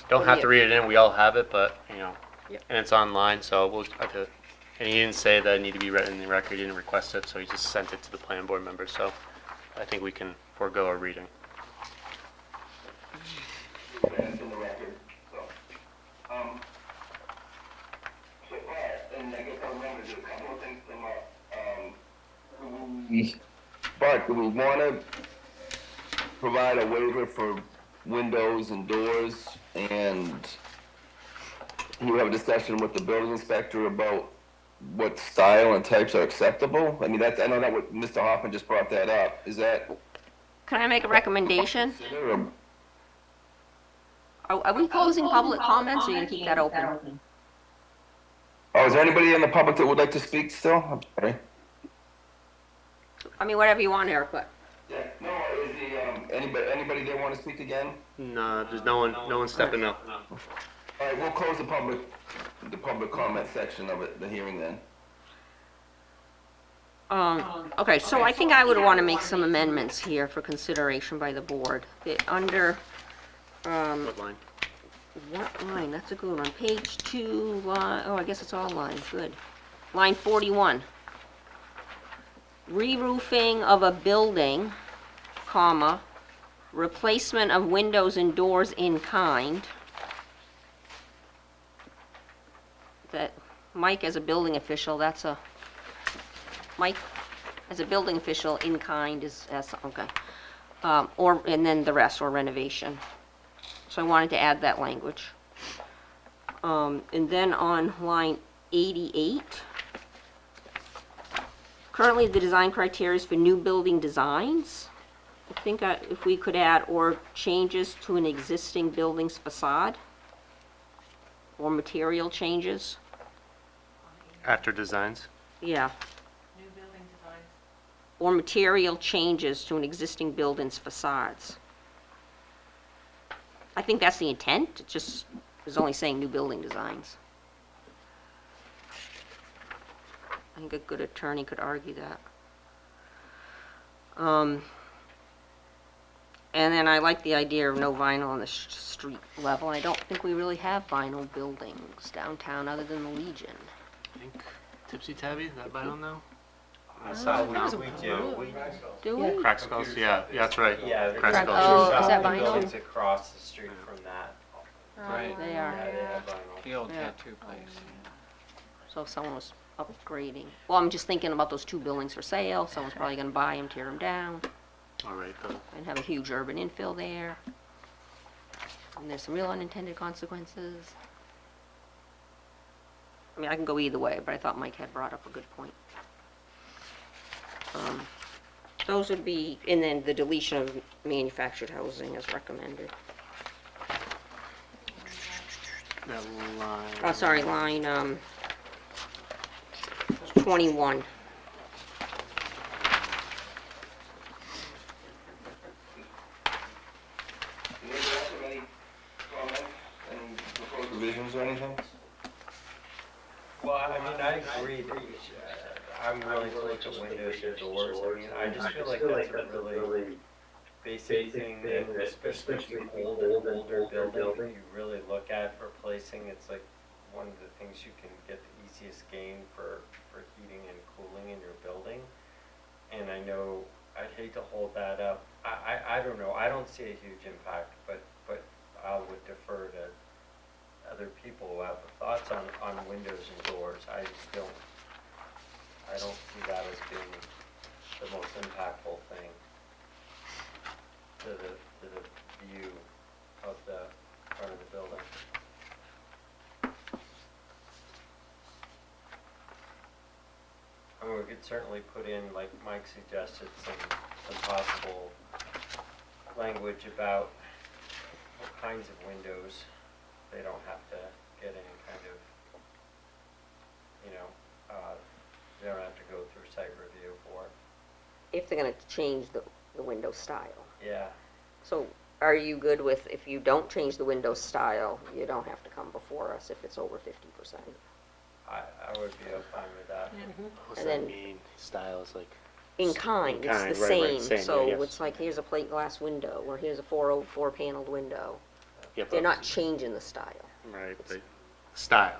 don't have to read it in. We all have it, but Yep. and it's online, so we'll have to. And he didn't say that it needed to be written in the record. He didn't request it, so he just sent it to the planning board members. So I think we can forego our reading. That's in the record, so. So far, and I guess I remember there's a couple of things come up. Bart, do we want to provide a waiver for windows and doors, and you have a discussion with the building inspector about what style and types are acceptable? I mean, I know that what Mr. Hoffman just brought that up. Is that? Can I make a recommendation? Consider Are we closing public comments, or are you going to keep that open? Oh, is there anybody in the public that would like to speak still? I'm sorry. I mean, whatever you want, Eric, but. Yeah, no, is Anybody there want to speak again? No, there's no one stepping up. All right, we'll close the public comment section of it, the hearing then. Okay, so I think I would want to make some amendments here for consideration by the board. Under, What line? what line? That's a good one. Page 2, line, oh, I guess it's all lines, good. Line 41. Re-roofing of a building, comma, replacement of windows and doors in kind. That, Mike as a building official, that's a, Mike, as a building official, in kind is, okay. Or, and then the rest, or renovation. So I wanted to add that language. And then on line 88, currently the design criteria is for new building designs. I think if we could add, or changes to an existing building's facade, or material changes, After designs? yeah. New building designs. Or material changes to an existing building's facades. I think that's the intent, it just is only saying new building designs. I think a good attorney could argue that. And then I like the idea of no vinyl on the street level. I don't think we really have vinyl buildings downtown other than the Legion. I think Tipsy Tabby, is that vinyl now? We do, Do we? Crack Skulls, yeah, that's right. yeah. Crack there's Skulls. Oh, some is that vinyl? buildings across the street from that. Right. They Yeah, are. they have vinyl. The old Yeah. tattoo place. So if someone was upgrading, well, I'm just thinking about those two buildings for sale, someone's probably gonna buy them, tear them down, All right, and have a huge urban infill there. And there's some real unintended consequences. I mean, I can go either way, but I thought Mike had brought up a good point. Those would be, and then the deletion of manufactured housing as recommended. that line. Oh, sorry, line, 21. Anybody else have any comments, any proposed revisions or anything? Well, I mean, I agree that I'm willing to look at windows and doors. I mean, I just feel like that's a really basic thing that especially if you hold an older building, you really look at replacing. It's like one of the things you can get the easiest gain for heating and cooling in your building. And I know I'd hate to hold that up. I don't know. I don't see a huge impact, but I would defer to other people who have thoughts on windows and doors. I don't see that as being the most impactful thing to the view of the front of the building. I mean, we could certainly put in, like Mike suggested, some possible language about what kinds of windows. They don't have to get any kind of, they don't have to go through site review for. If they're gonna change the window style. Yeah, So are you good with, if you don't change the window style, you don't have to come before us if it's over 50%? I would be fine with that. What's And that then- mean? Style is like. In kind, it's kind, the right, right, same, same, so yeah, yes. it's like, here's a plate glass window, or here's a 404 paneled window. Yeah, They're but- not changing the style. Right, but style.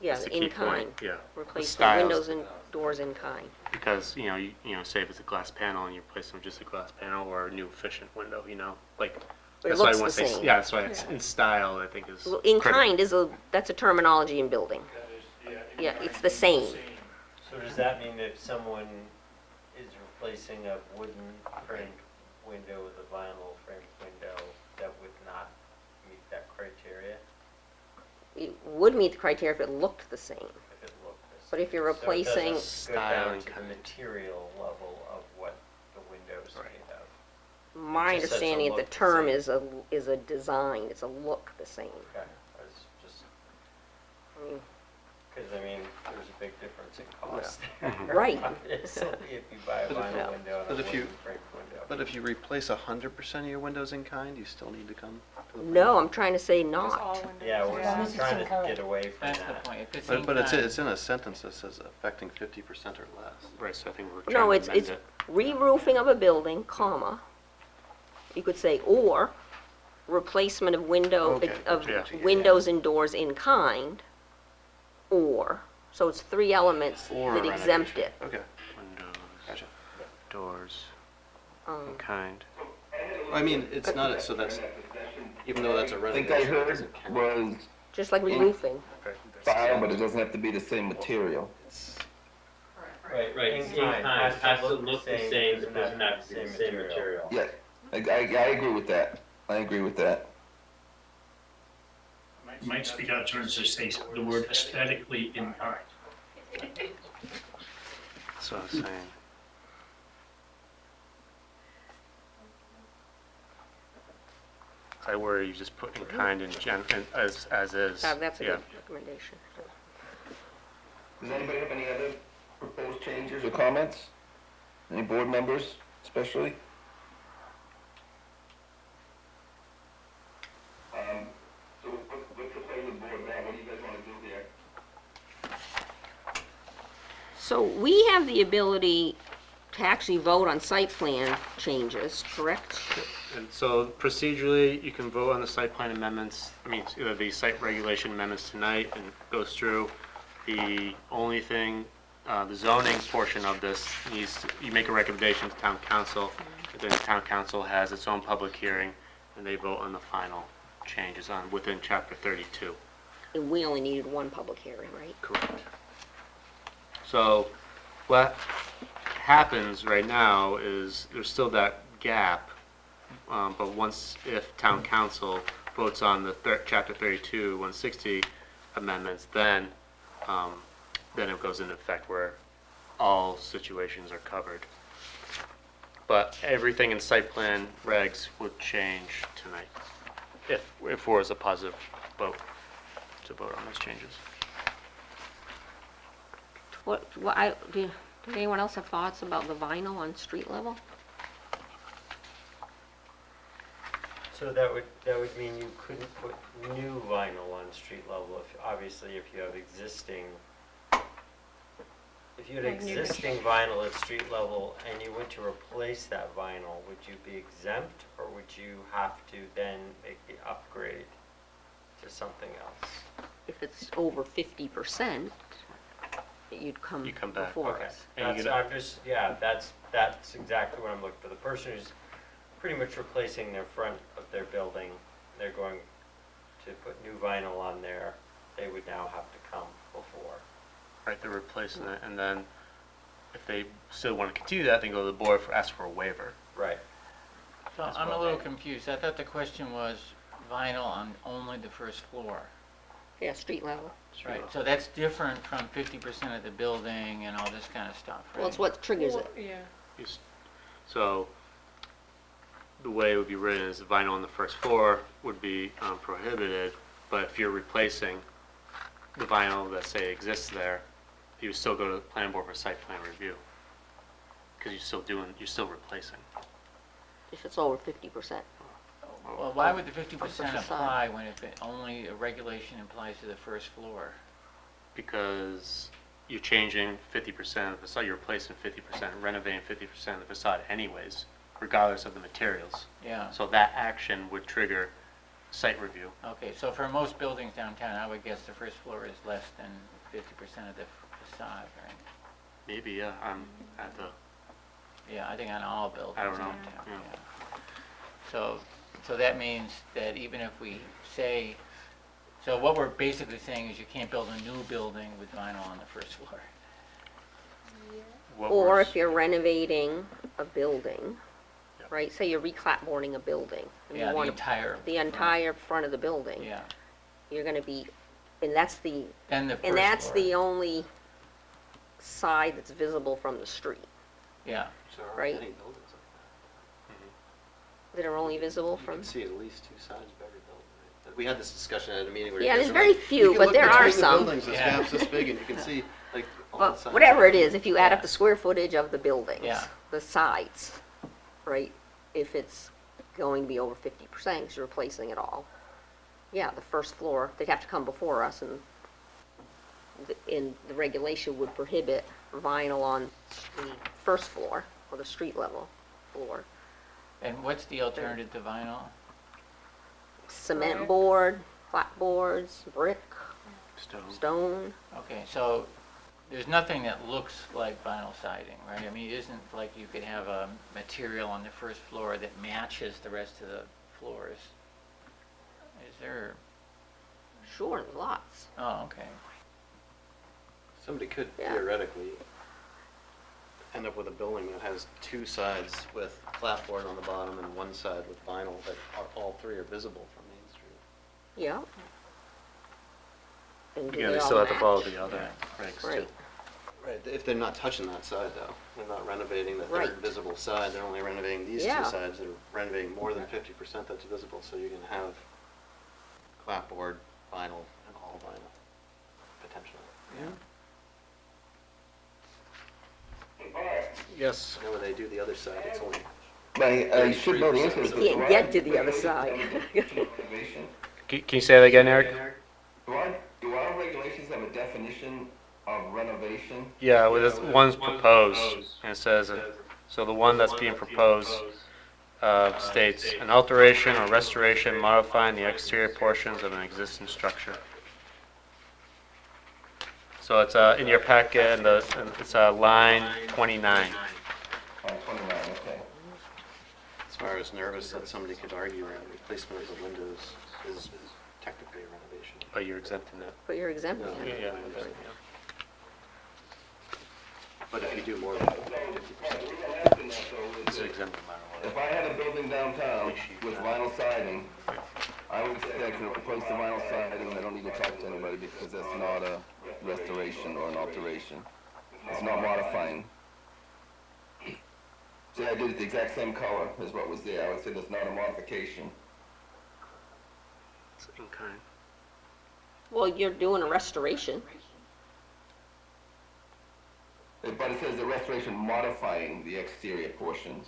Yeah, That's the in key kind. point, yeah. Replace the styles. windows and doors in kind. Because, you know, say if it's a glass panel and you replace them with just a glass panel or a new efficient window, like. But it that's why I looks wanna the say- same. Yeah, that's why it's in style, I think is. Well, in critical. kind that's a terminology in building. Yeah, it's the same. So does that mean if someone is replacing a wooden framed window with a vinyl framed window, that would not meet that criteria It would meet the criteria if it looked the same. if it looked the same? But if you're So it doesn't replacing- go Style down and to the kind. material level of what the window's Right. made of. My It just says understanding a of the look the term same. is a design, it's a look the same. Okay, I was just, I mean, Because, I mean, there's a big difference in cost. Right. Obviously, if you buy a But if- vinyl window but and a if you- wooden frame window. But if you replace 100% of your windows in kind, you still need to come to the No, I'm trying to say Just all not. windows. Yeah, we're trying to get away from That's the that. point. If it's But, in but it's, kind- it's in a sentence that says affecting 50% or less. Right, so I think we're No, trying to it's amend it. re-roofing of a building, comma. You could say, or replacement of Okay, yeah. windows and doors in kind, or. So it's three elements Or that a exempt renovation. it. Okay. Windows, gotcha. Doors, Um, in kind. I mean, it's not, so that's, even though that's a I think renovation, I it heard doesn't count. was Just like re-roofing. fine, but it doesn't have to be the same material. Right, Right, in in kind kind has to look the same, but doesn't have to be the same material. Yeah, I agree with that. I agree with that. Might speak out of turn to say the word aesthetically in kind. So I was saying. I worry you just put in kind and as is. That's a Yeah. good recommendation. Does anybody have any other proposed changes or comments? Any board members especially? So what's the pleasure of the board now? What do you guys want to do here? So we have the ability to actually vote on site plan changes, correct? And so procedurally, you can vote on the site plan amendments, I mean, the site regulation amendments tonight, and it goes through. The only thing, the zoning portion of this needs, you make a recommendation to town council, and then town council has its own public hearing, and they vote on the final changes on, within chapter 32. And we only needed one public hearing, right? Correct. So what happens right now is there's still that gap, but once, if town council votes on the chapter 32, 160 amendments, then it goes into effect where all situations are covered. But everything in site plan regs would change tonight, if there was a positive vote to vote on those changes. Did anyone else have thoughts about the vinyl on street level? So that would mean you couldn't put new vinyl on street level if, obviously, if you have existing, if you had Like new existing vinyl at street level and you went to replace that vinyl, would you be exempt or would you have to then make the upgrade to something else? If it's over 50%, you'd come You come back. before Okay, us. And you that's, get- I'm just, yeah, that's exactly what I'm looking for. The person who's pretty much replacing their front of their building, they're going to put new vinyl on there, they would now have to come before. Right, they're replacing it, and then if they still want to continue that, they can go to the board ask for a waiver. Right. So as I'm a well. little confused. I thought the question was vinyl on only the first floor. Yeah, street level. Right, so that's different from 50% of the building and all this kind of stuff, right? Well, it's what triggers Well, it. yeah. So the way it would be written is the vinyl on the first floor would be prohibited, but if you're replacing the vinyl that say exists there, you would still go to the planning board for site plan review. Because you're still replacing. If it's over 50%. Well, why would the 50% facade. apply when if it only a regulation applies to the first floor? Because you're changing 50% of the facade, you're replacing 50%, renovating 50% of the facade anyways, regardless of the materials. Yeah, So that action would trigger site review. okay, so for most buildings downtown, I would guess the first floor is less than 50% of the facade, right? Maybe, yeah, I'm at the, Yeah, I think on all buildings I don't know, downtown, yeah. yeah. So that means that even if we say, so what we're basically saying is you can't build a new building with vinyl on the first floor. what Or we're if you're renovating a building, Yeah. right, say you're reclapboarding a building. and you Yeah, the want entire. front of the building. Yeah, You're gonna be, and that's the, then the first and that's floor. the only side that's visible from the street, Yeah, right? that are only visible You from, can see at least two sides of every building, right? We had this discussion at a meeting where you Yeah, guys there's were very like, few, you can but look there are between the some. buildings, there's Yeah. gaps this big, and you can see, like, all Well, sides. whatever it is, if you add up the square footage of the buildings, Yeah. the sides, right? If it's going to be over 50%, because you're replacing it all. Yeah, the first floor, they'd have to come before us, and the regulation would prohibit vinyl on the first floor, or the street level floor. And what's the alternative to vinyl? Cement board, clapboards, brick, Stone. stone. Okay, so there's nothing that looks like vinyl siding, right? I mean, it isn't like you could have a material on the first floor that matches the rest of the floors. Is there, Sure, lots. oh, okay. Somebody could Yeah. theoretically end up with a building that has two sides with clapboard on the bottom and one side with vinyl that are, all three are visible from Main Street. Yeah. And do Again, they all still have to match? follow the other regs too. Right. Right, if they're not touching that side though, they're not renovating the Right. third visible side, they're only renovating these Yeah. two sides, they're renovating more than 50% that's visible, so you're gonna have clapboard, vinyl, and all vinyl, potentially. Yes. And then when they do the other side, it's only, I should know the answer. to this. Can't get to the other side. Renovation. Can you say that again, Eric? Do our regulations have a definition of renovation? Yeah, well, this one's proposed, and it says, so the one that's being proposed states, an alteration or restoration modifying the exterior portions of an existing structure. So it's in your packet, and it's line 29. On 29, okay. As far as nervous that somebody could argue that replacement of the windows is technically a renovation. But you're exempting that. But you're exempting it. Yeah. But if you do more than 50%, it's exempt no matter what. If I had a building downtown with vinyl siding, I would say I can replace the vinyl siding and I don't need to talk to anybody because that's not a restoration or an alteration. It's not modifying. See, I did it the exact same color as what was there. I would say that's not a modification. It's in kind. Well, you're doing a restoration. But it says the restoration modifying the exterior portions.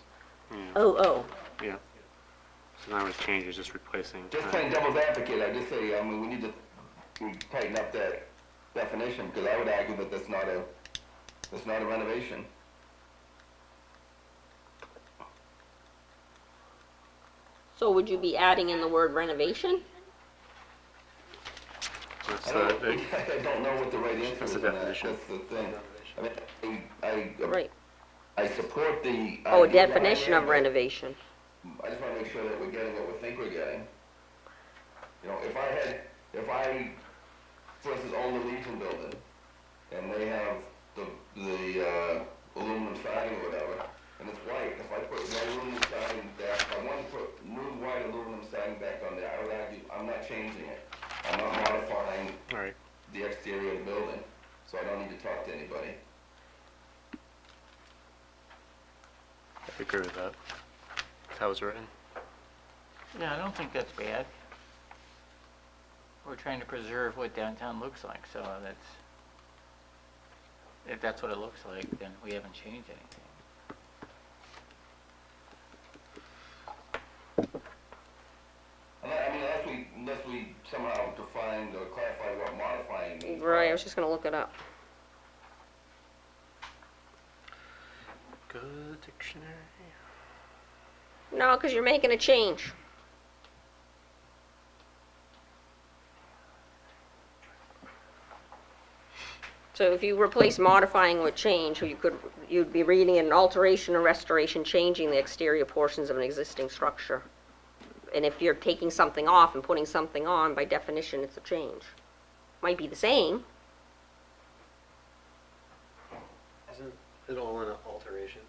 Oh. Yeah. So now it's changed, it's just replacing. Just playing devil's advocate, I just say, I mean, we need to tighten up that definition, because I would argue that that's not a renovation. So would you be adding in the word renovation? That's I don't know what the right answer That's is the on that, definition. that's the thing. I mean, Right. I support the. Oh, a idea definition of behind it, renovation. but I just wanna make sure that we're getting what we think we're getting. You know, if I, for instance, own the Legion building, and they have the aluminum siding or whatever, and it's white, if I put white aluminum siding back, if I want to put new white aluminum siding back on there, I would argue, I'm not changing it. I'm not modifying Right. the exterior of the building, so I don't need to talk to anybody. I agree with that. That's how it's written. Yeah, I don't think that's bad. We're trying to preserve what downtown looks like, so if that's what it looks like, then we haven't changed anything. I mean, unless we somehow define or clarify what modifying means. Right, I was just gonna look it up. Good dictionary. No, because you're making a change. So if you replace modifying with change, you'd be reading an alteration or restoration, changing the exterior portions of an existing structure. And if you're taking something off and putting something on, by definition, it's a change. Might be the same. Isn't it all an alteration?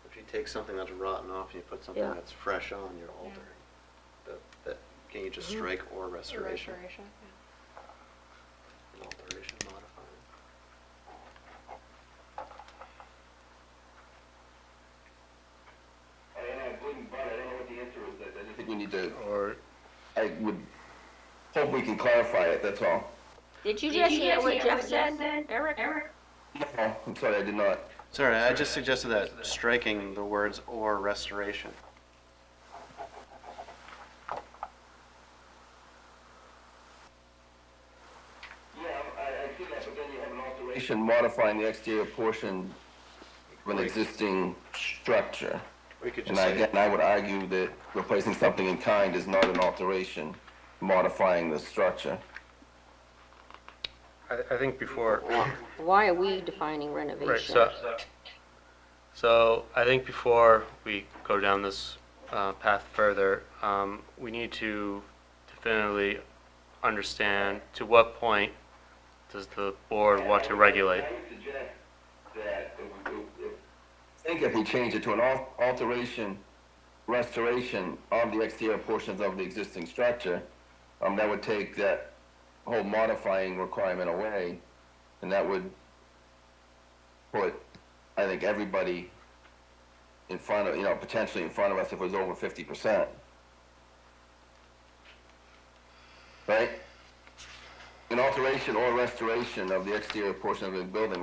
If you take something that's rotten off and you put something Yeah. that's fresh on, you're altering. That, can you just strike or restoration? An alteration, modifying. I don't know what the answer is, I just think we need need to, or, I would hope we can clarify it, that's all. Did you just hear what Jeff said, Eric? No, I'm sorry, I did not. Sorry, I just suggested that striking the words "or restoration." Yeah, I see that, but then you have an alteration modifying the exterior portion of an existing structure. We could And just say, again, I would argue that replacing something in kind is not an alteration, modifying the structure. I think before, Why are we defining right, renovation? so I think before we go down this path further, we need to definitively understand to what point does the board want to regulate. I would suggest that I think if we change it to an alteration, restoration of the exterior portions of the existing structure, that would take that whole modifying requirement away, and that would put, I think, everybody in front of, potentially in front of us if it was over 50%. Right? An alteration or restoration of the exterior portion of the building,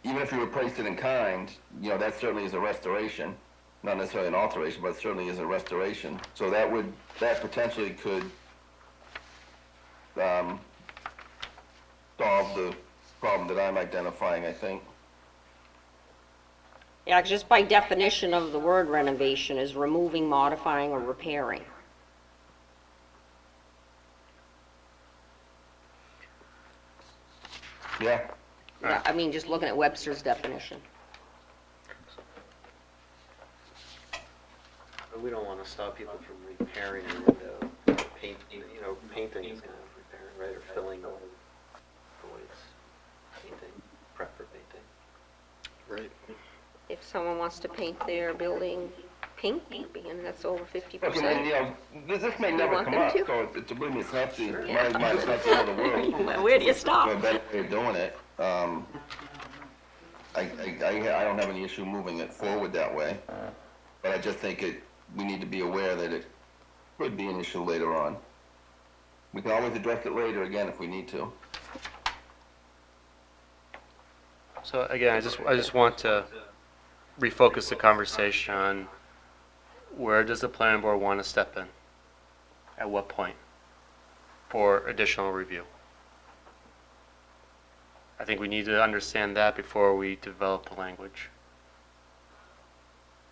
even if you replaced it in kind, that certainly is a restoration. Not necessarily an alteration, but it certainly is a restoration. So that potentially could solve the problem that I'm identifying, I think. Yeah, 'cause just by definition of the word renovation is removing, modifying, or repairing. Yeah. Yeah, I mean, just looking at Webster's definition. we don't want to stop people from repairing a window, painting, painting is kind of repairing, right, or filling voids, painting, prep for painting. Right. If someone wants to paint their building pink, and that's over Look, 50%. and, this may never want come them up, to? so believe me, it's not the, my mind, it's not the end of the world. Where do you stop? A better way of doing it. I don't have any issue moving it forward that way, but I just think we need to be aware that it could be an issue later on. We can always address it later again if we need to. So again, I just want to refocus the conversation on where does the planning board want to step in? At what point? For additional review. I think we need to understand that before we develop the language.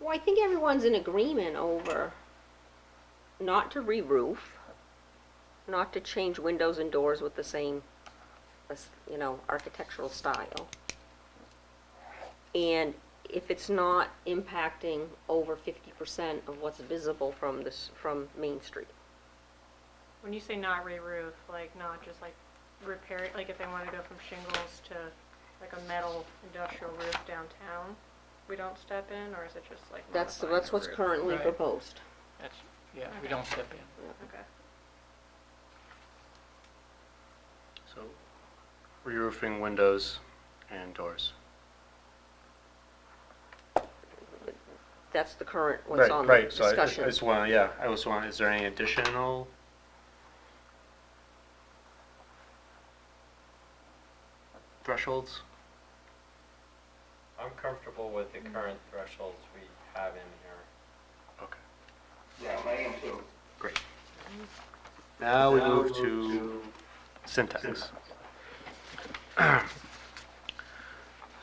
Well, I think everyone's in agreement over not to re-roof, not to change windows and doors with the same, architectural style. And if it's not impacting over 50% of what's visible from Main Street. When you say not re-roof, like not just like repair, like if they want to go from shingles to like a metal industrial roof downtown, we don't step in, or is it just like That's modifying the what's roof? currently Right. proposed. That's, yeah, we Okay. don't step in. Okay. So, re-roofing windows and doors. That's the current, what's on the Right, so I discussion. just want, is there any additional? Thresholds? I'm comfortable with the current thresholds we have in here. Okay, Yeah, I am too. great. Now we move to syntax.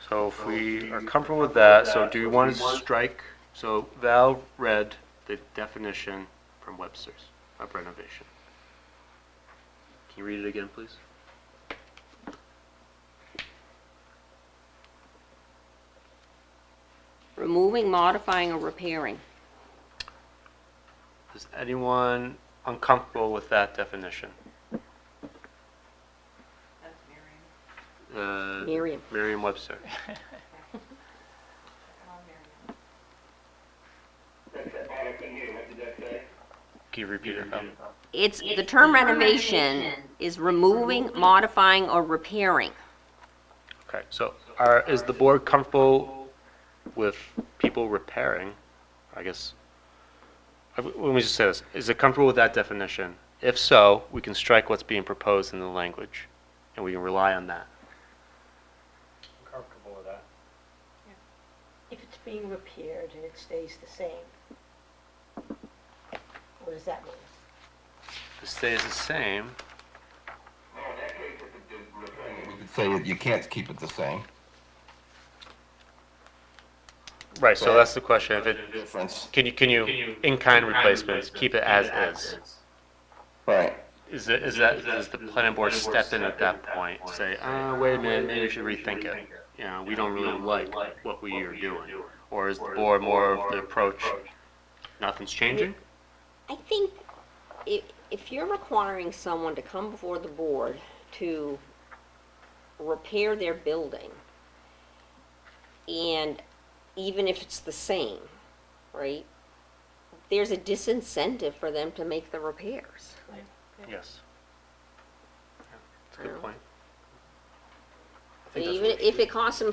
So if we are comfortable with that, so do you want to strike, so Val read the definition from Webster's of renovation. Can you read it again, please? Removing, modifying, or repairing. Is anyone uncomfortable with that definition? That's Miriam. Miriam. Merriam-Webster. Can you repeat it? It's, the term renovation is removing, modifying, or repairing. Okay, so is the board comfortable with people repairing, I guess, let me just say this, is it comfortable with that definition? If so, we can strike what's being proposed in the language, and we can rely on that. I'm comfortable with that. If it's being repaired and it stays the same, what does that mean? If it stays the same, No, in that case, if it is repairing it, we could say that you can't keep it the same. right, so that's the question, if it, Difference. can you, in-kind replacements, keep it as is? Right. Does the planning board step in at that point, say, wait a minute, maybe we should rethink it? You know, we don't really like what we are doing. Or is the board more of the approach, nothing's changing? I think if you're requiring someone to come before the board to repair their building, and even if it's the same, right, there's a disincentive for them to make the repairs. Yes. That's a good point. Even if it costs them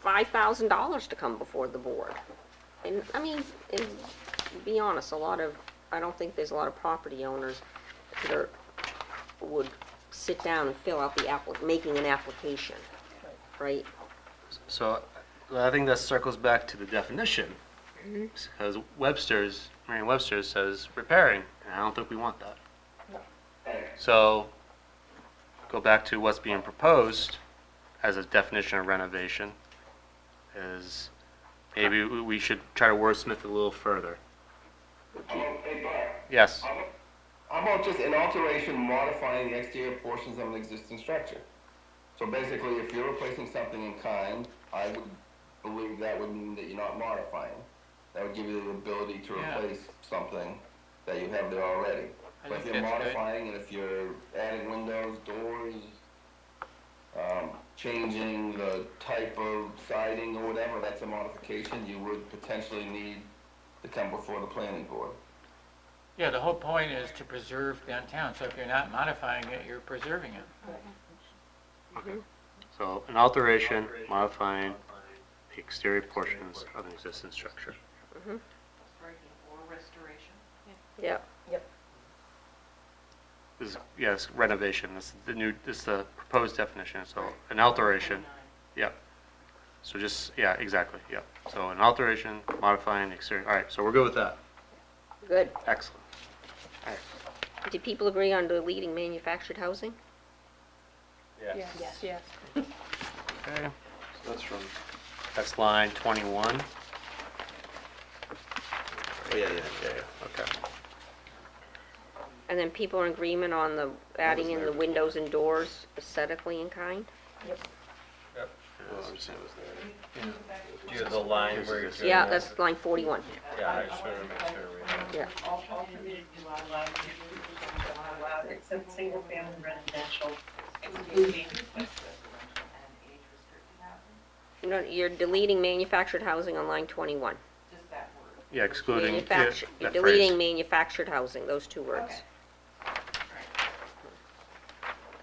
$5,000 to come before the board. And, I mean, and to be honest, I don't think there's a lot of property owners that would sit down and fill out making an application, right? So, I think that circles back to the definition, because Merriam-Webster's says repairing, and I don't think we want that. So, go back to what's being proposed as a definition of renovation, is maybe we should try to wordsmith it a little further. Hey, Bart, Yes, how about just an alteration modifying the exterior portions of an existing structure? So basically, if you're replacing something in kind, I would believe that would mean that you're not modifying. That would give you the ability to Yeah. replace something that you have there already. I But if think you're that's good. modifying and if you're adding windows, doors, changing the type of siding or whatever, that's a modification, you would potentially need to come before the planning board. Yeah, the whole point is to preserve downtown, so if you're not modifying it, you're preserving it. so an alteration modifying the exterior portions of an existing structure. Mm-hmm. Or restoration. Yep. Yes, renovation, this is the proposed definition, so an alteration, yep. So just, yeah, exactly, yep. So an alteration, modifying the exterior, all right, so we're good with that, Good. excellent. All right. Do people agree on deleting manufactured housing? Yes. Yes. Okay, so that's line 21. Oh, yeah, Okay. And then people are in agreement on the adding in the windows and doors aesthetically in kind? Do you have the line where you're doing Yeah, that? that's line 41. Yeah, I just wanted to make sure we have. Yeah. All communities are allowed to allowed except single-family residential, excluding. You know, you're deleting manufactured housing on line 21. Just that word. Yeah, excluding, Manufactured, you're that phrase. deleting manufactured housing, those two words.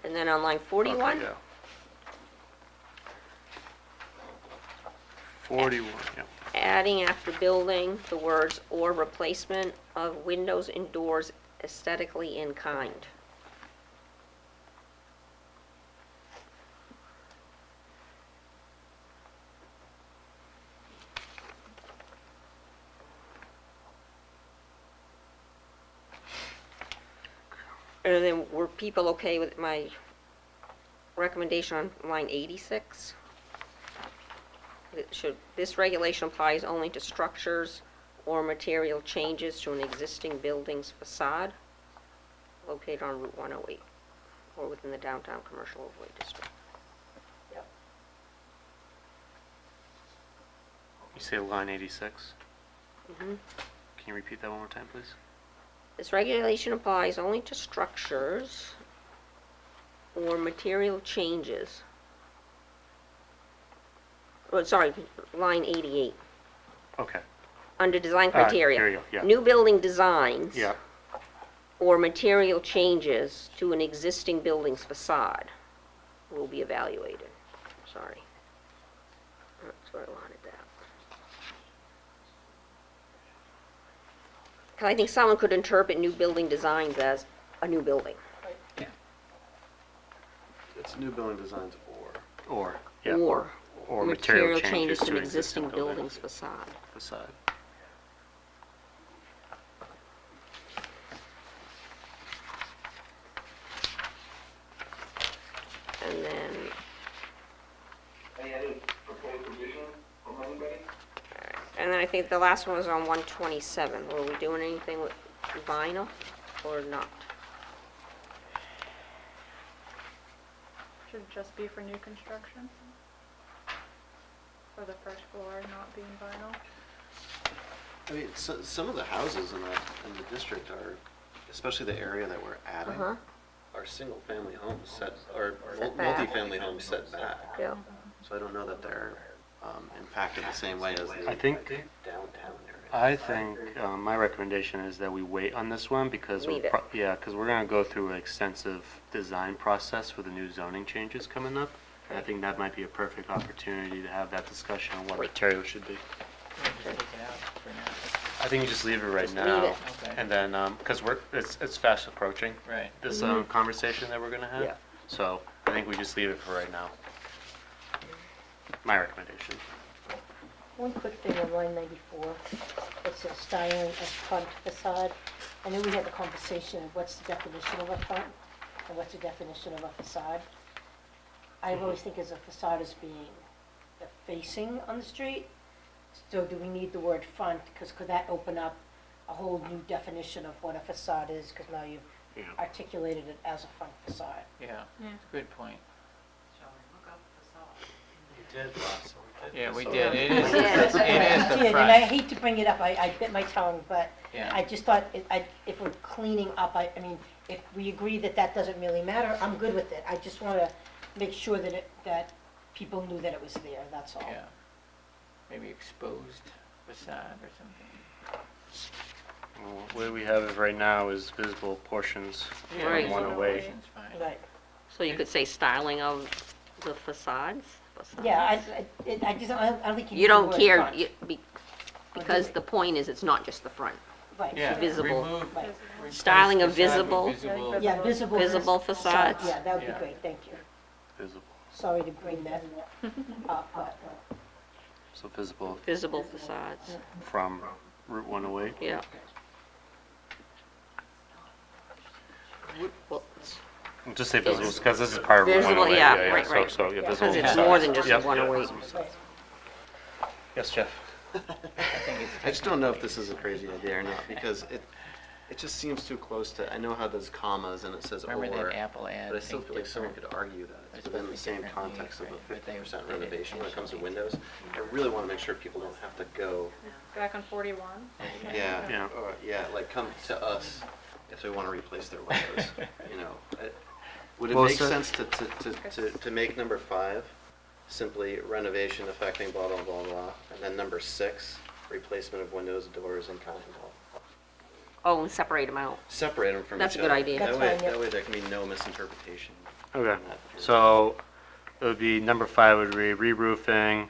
And then on line 41, Okay, yeah. 41, yeah. adding after building the words "or replacement of windows and doors aesthetically in kind." And then were people okay with my recommendation on line 86? This regulation applies only to structures or material changes to an existing building's facade located on Route 108 or within the downtown commercial overlay district. You say line 86? Mhm. Can you repeat that one more time, please? This regulation applies only to structures or material changes. Oh, sorry, line 88. Okay, Under design here criteria. you go, yeah. New building designs. Yeah, Or material changes to an existing building's facade will be evaluated. Sorry. That's where I wanted that. 'Cause I think someone could interpret new building designs as a new building. It's new building designs Or, yeah, Or material material changes to an existing building's building's facade. facade. And then, Any other proposed revision from anybody? and then I think the last one was on 127. Were we doing anything with vinyl or not? Should it just be for new construction? For the first floor not being vinyl? I mean, some of the houses in the district are, especially the area that we're adding, Uh-huh. are single-family homes Set back. multi-family homes set back. Yeah. So I don't know that they're impacted the same way as the I think- downtown area. I think, my recommendation is that we wait on this one because Leave it. because we're gonna go through an extensive design process for the new zoning changes coming up. And I think that might be a perfect opportunity to have that discussion on what material should be. Just take it out for now. I think you just leave it right Just leave now. it. Okay. And then, because it's fast approaching, Right. this conversation that we're gonna have. Yeah. So I think we just leave it for right now. My recommendation. One quick thing on line 94, it says styling of front facade. I know we had the conversation of what's the definition of a front and what's the definition of a facade. I always think as a facade as being the facing on the street. So do we need the word front? Because could that open up a whole new definition of what a facade is? Because now you've Yeah. articulated it as a front facade. Yeah, Yeah. good point. You did last one. Yeah, we So- did. It is, Yeah. it is I the did, and I front. hate to bring it up, I bit my tongue, but Yeah. I just thought, if we're cleaning up, I mean, if we agree that that doesn't really matter, I'm good with it. I just want to make sure that people knew that it was there, that's all. Yeah. Maybe exposed facade or something. Well, the way we have it right now is visible portions Yeah, Right. from 108. Portion's fine. Right, So you could say styling of the facades? yeah, I just, I don't think you need You the don't word care, front. because the point is, it's not just the front. Right, Yeah, Visible. remove. Right. replace Styling of facade with visible. visible. Yeah, visible. Visible facades. Yeah, that would be Yeah. great, thank you. Visible. Sorry to bring that up, but, So visible Visible facades, from Route 108. yeah. Well, it's- Just say visible, because this is part of Route Visible, 108. yeah, right, So, right. so, yeah, Because visible it's facades. more than just Yep, 108. right. Yes, Jeff? I think it's I just don't know if this is a crazy idea or not, because it just seems too close to, I know how there's commas and it says or, Remember that Apple ad? but I still Think feel like someone different. could argue that it's It's within the supposed to same be differently, context of a right, but they 50% did it renovation when it comes to intentionally. windows. I really want to make sure people don't have to go, Back on 41? yeah, Yeah. or, yeah, like come to us if they want to replace their windows, you know. Would it Well, make so- sense to make number 5 simply renovation affecting blah, blah, blah, blah, and then number 6, replacement of windows, doors, and kind, Oh, and separate them out. separate them from each other. That's a good idea. That's That way, fine, yeah. that way there can be no misinterpretation. Okay, on that. so it would be, number 5 would be re-roofing,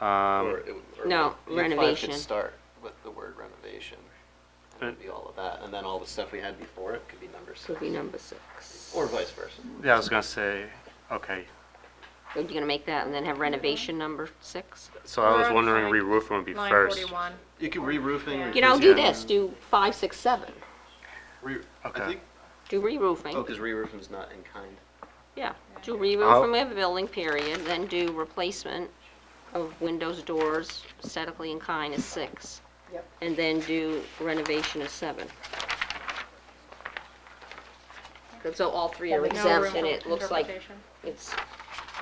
Or No, E5 renovation. could start with the word renovation, and it'd be all of that, and then all the stuff we had before it could be number 6. Could be number 6. Or vice versa. yeah, I was gonna say, okay. Are you gonna make that and then have renovation number 6? So I was Or wondering like re-roofing would be Line first. 41. You could re-roofing. Yeah. You know, do Yeah. this, do 5, 6, 7. Okay. I think, Do re-roofing. oh, because re-roofing's not in kind. Yeah, do re-roofing of a building, period, then do replacement of windows, doors, aesthetically in kind is 6. Yep. And then do renovation of 7. So all 3 are That makes No room exempt, and for it looks like interpretation. it's,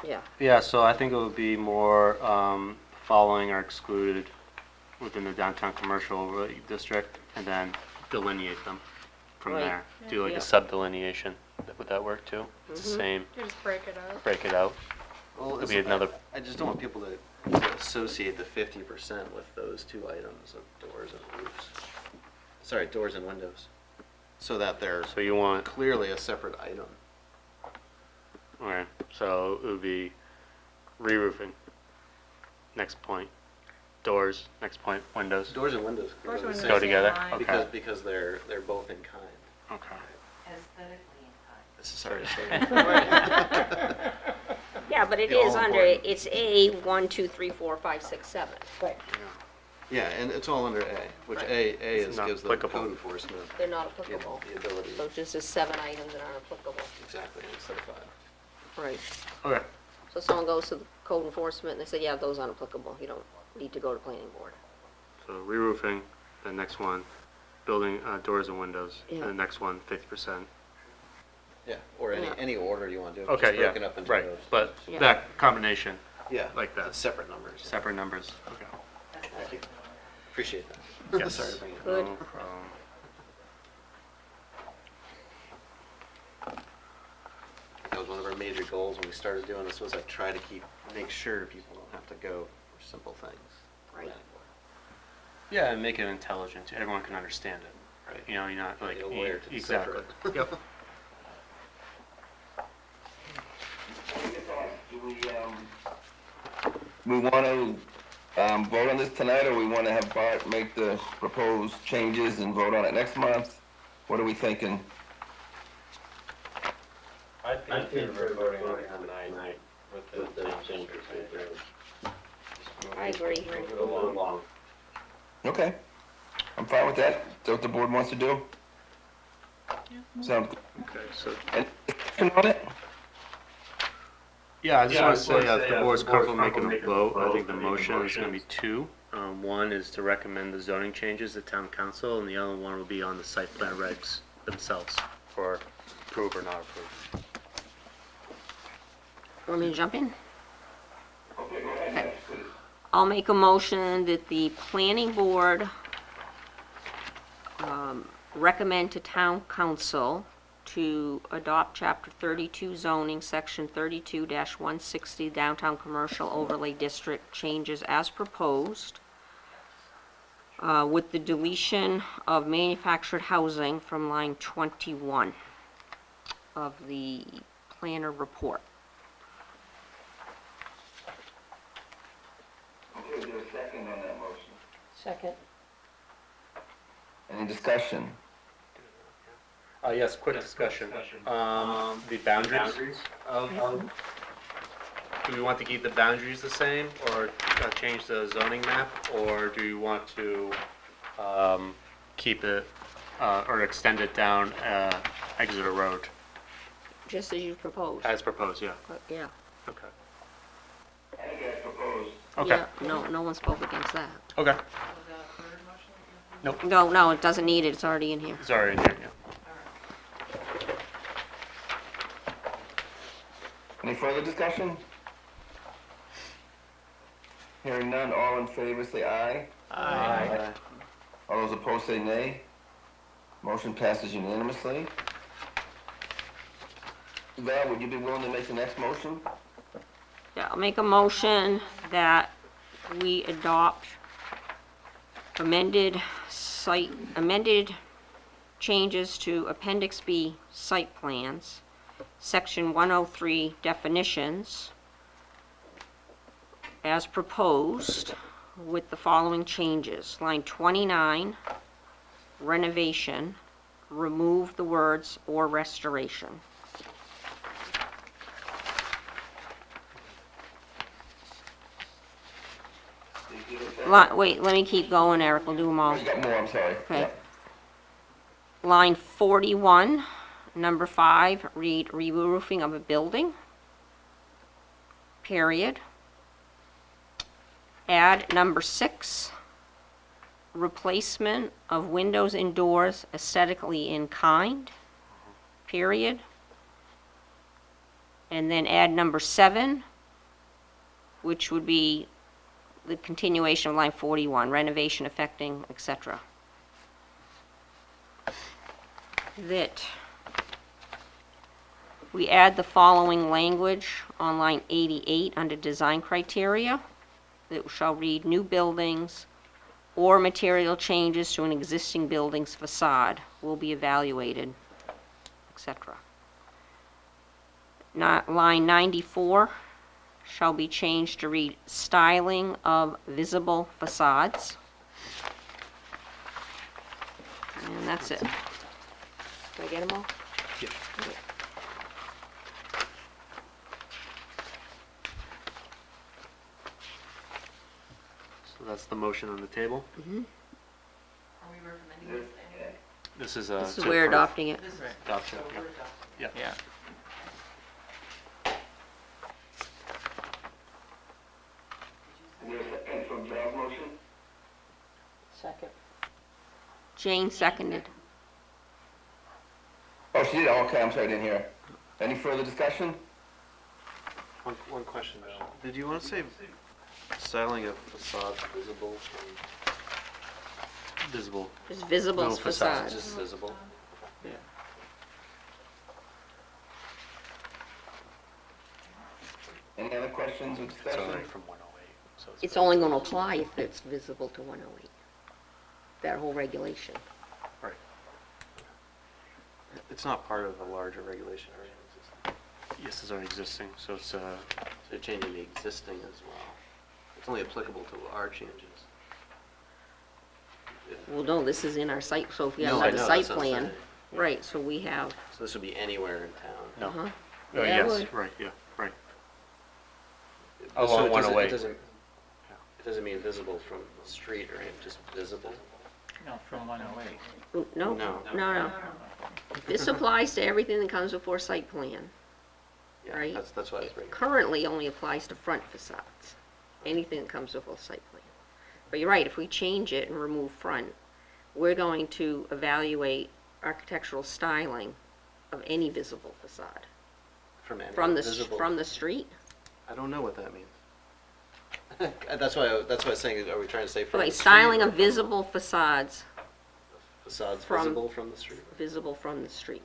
yeah. Yeah, so I think it would be more following are excluded within the downtown commercial overlay district, and then delineate them from Right. there. Do like Yeah. a sub-delineation. Would that work too? It's the Mhm. same, You just break it up. break it out. Well, Could be another, I just don't want people to associate the 50% with those 2 items of doors and roofs. Sorry, doors and windows. So that they're so you want, clearly a separate item. okay, so it would be re-roofing. Next point. doors, next point, windows. Doors and windows Doors and the windows same. Go together? line. Okay. Because they're both in kind. Okay. Aesthetically inclined. This is hard to say. Yeah, but it They're all is under, important. it's A, 1, 2, 3, 4, 5, 6, 7. Right. Yeah, and it's all under A, which Right. A It's is not gives them applicable. code enforcement. They're not the applicable. the ability, So just as 7 items that aren't applicable. exactly, instead of 5. Right. Okay. So someone goes to the code enforcement and they say, yeah, those aren't applicable. You don't need to go to planning board. So re-roofing, the next one, building, doors and windows, and Yeah. the next one, 50%. Yeah, or Yeah. any order you want to do. Okay, just yeah, broken up into right, those. but Yeah. that combination, Yeah, like that, separate numbers. separate numbers, okay. Thank you. Appreciate that. Yes. Sorry to bring it up. Good. No problem. That was one of our major goals when we started doing this, was like try to make sure people don't have to go for simple things. Right. Yeah, and make it intelligent, everyone can understand it, Right. you know, you're not like. Need a lawyer to Exactly. decipher it. Yep. We want to vote on this tonight, or we want to have Bart make the proposed changes and vote on it next month? What are we thinking? I think we're voting on it tonight with the changes. I agree. Move it along. Okay, I'm fine with that. Is that what the board wants to do? Sounds good. Okay, so, Any discussion on it? yeah, I just Yeah, want to say, the the board's board's comfortable making a comfortable vote, I think the making a motion is gonna be motion. two. One is to recommend the zoning changes to town council, and the other one will be on the site plan regs themselves, for approve or not approve. Want me to jump in? Okay. I'll make a motion that the planning board recommend to town council to adopt chapter 32 zoning, section 32-160 downtown commercial overlay district changes as proposed, with the deletion of manufactured housing from line 21 of the planner report. Okay, is there a second on that motion? Second. Any discussion? Yes, quick discussion. The boundaries of, do we want to keep the boundaries the same, or change the zoning map, or do you want to, keep it, or extend it down, Exeter Road? Just as you proposed. As proposed, yeah, Yeah. okay. I think I proposed. Okay, Yeah, no one spoke against that. okay, No, it doesn't need it, it's already in here. it's already in here, yeah. Any further discussion? Hearing none, all in favor say aye. Aye. All those opposed say nay. Motion passes unanimously. Val, would you be willing to make the next motion? Yeah, I'll make a motion that we adopt amended changes to Appendix B site plans, Section 103 definitions, as proposed, with the following changes. Line 29, renovation, remove the words "or restoration." Wait, let me keep going, Eric, we'll do them all. You got more, I'm sorry. Okay. Yeah. Line 41, number 5, read re-roofing of a building. Period. Add number 6, replacement of windows and doors aesthetically in kind. Period. And then add number 7, which would be the continuation of line 41, renovation affecting, etc. That we add the following language on line 88 under design criteria, that shall read new buildings or material changes to an existing building's facade will be evaluated, etc. Line 94 shall be changed to read styling of visible facades. And that's it. Did I get them all? Yeah. So that's the motion on the table. Mm-hmm. Are we recommending this anyway? This is This is to we're approve. adopting it. This is, Adoption, so yeah. we're adopting. Yeah. Yeah. And from John's motion? Second. Jane seconded. Oh, she did, okay, I'm sorry, I didn't hear. Any further discussion? One question, did you want to say styling of facades visible from, Visible. Just visible No facades, facades. just visible? Yeah. Any other questions or It's discussion? already from 108. So It's only gonna apply if it's visible to 108. That whole regulation. Right. It's not part of a larger regulation already existing. Yes, it's already existing, so it's, So you're changing the existing as well. It's only applicable to our changes. Well, no, this is in our site, so if we have No, I another know, site that's what I'm plan, saying. right, so we have, So this would be anywhere in town. no. uh-huh. Oh, Yeah, it yes, would. right, yeah, right. So Along it doesn't- 108. It doesn't mean visible from the street or anything, just visible? No, from 108. No, No. no. This applies to everything that comes before site plan. Yeah, Right. that's what I was bringing. Currently only applies to front facades, anything that comes before site plan. But you're right, if we change it and remove front, we're going to evaluate architectural styling of any visible facade. From any From the, visible. from the street? I don't know what that means. That's why I was saying, are we trying to say from Okay, the street styling or of visible facades facades from- visible from the street? visible from the street.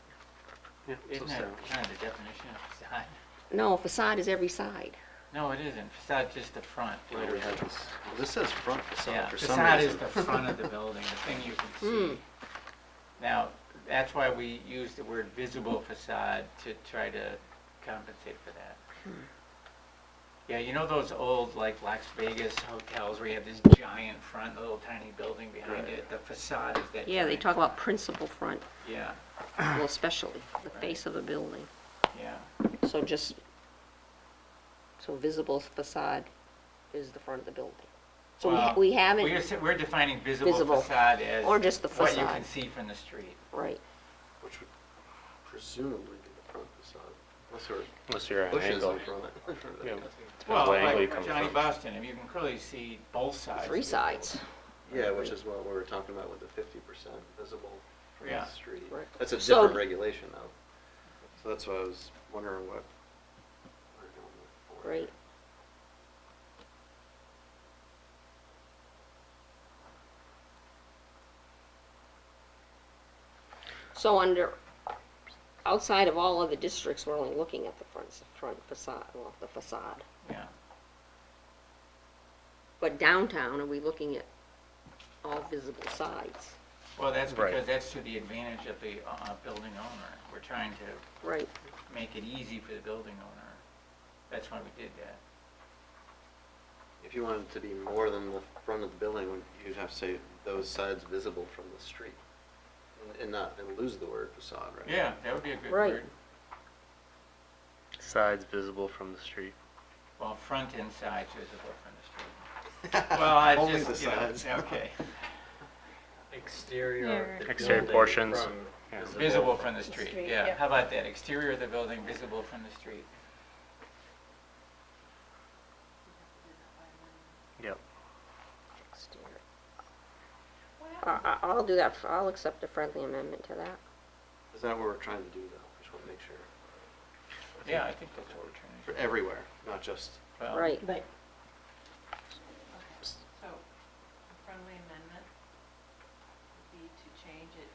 Yeah, so Isn't that sound. kind of the definition of facade? No, facade is every side. No, it isn't. Facade's just the front. Where do we have this? Well, this says front facade Yeah, for some facade reason. is the front of the building, the thing you can Hmm. see. Now, that's why we use the word visible facade to try to compensate for that. Yeah, you know those old, like, Las Vegas hotels where you have this giant front, little tiny building behind it? The facade is that Yeah, they giant talk about front. principal front, Yeah, well, especially the face of a building. yeah. So just, so visible facade is the front of the building. So Well, we haven't, We're defining visible Visible. facade as Or just the what you facade. can see from the street. right, Which would presumably be the front facade. Unless there Unless you're are at an bushes angle. in front of it. Yeah. Well, what angle you like come Johnny from. Boston, I mean, you can clearly see both sides. three of the sides. Yeah, which is what we were talking about with the 50% visible from Yeah. the street. Right. That's a So- different regulation though. So that's why I was wondering what we're going with. Right. So under, outside of all other districts, we're only looking at the front facade, well, the facade. Yeah. But downtown, are we looking at all visible sides? Well, that's Right. because that's to the advantage of the building owner. We're trying to Right. make it easy for the building owner. That's why we did that. If you wanted it to be more than the front of the building, you'd have to say those sides visible from the street. And not, and lose the word facade, right? Yeah, that would be a good Right. word. Sides visible from the street. Well, front and sides visible from the street. Well, I Only just, the you know, sides. okay. Exterior of the Exterior building portions. from Yeah. Visible from the street, street, yeah. yeah. How about that? Exterior of the building visible from the street. Yep. I'll do that, I'll accept a friendly amendment to that. Is that what we're trying to do though? I just want to make sure. Yeah, I think that's what we're trying For to do. everywhere, not just, Well, Right. Right. So, a friendly amendment would be to change it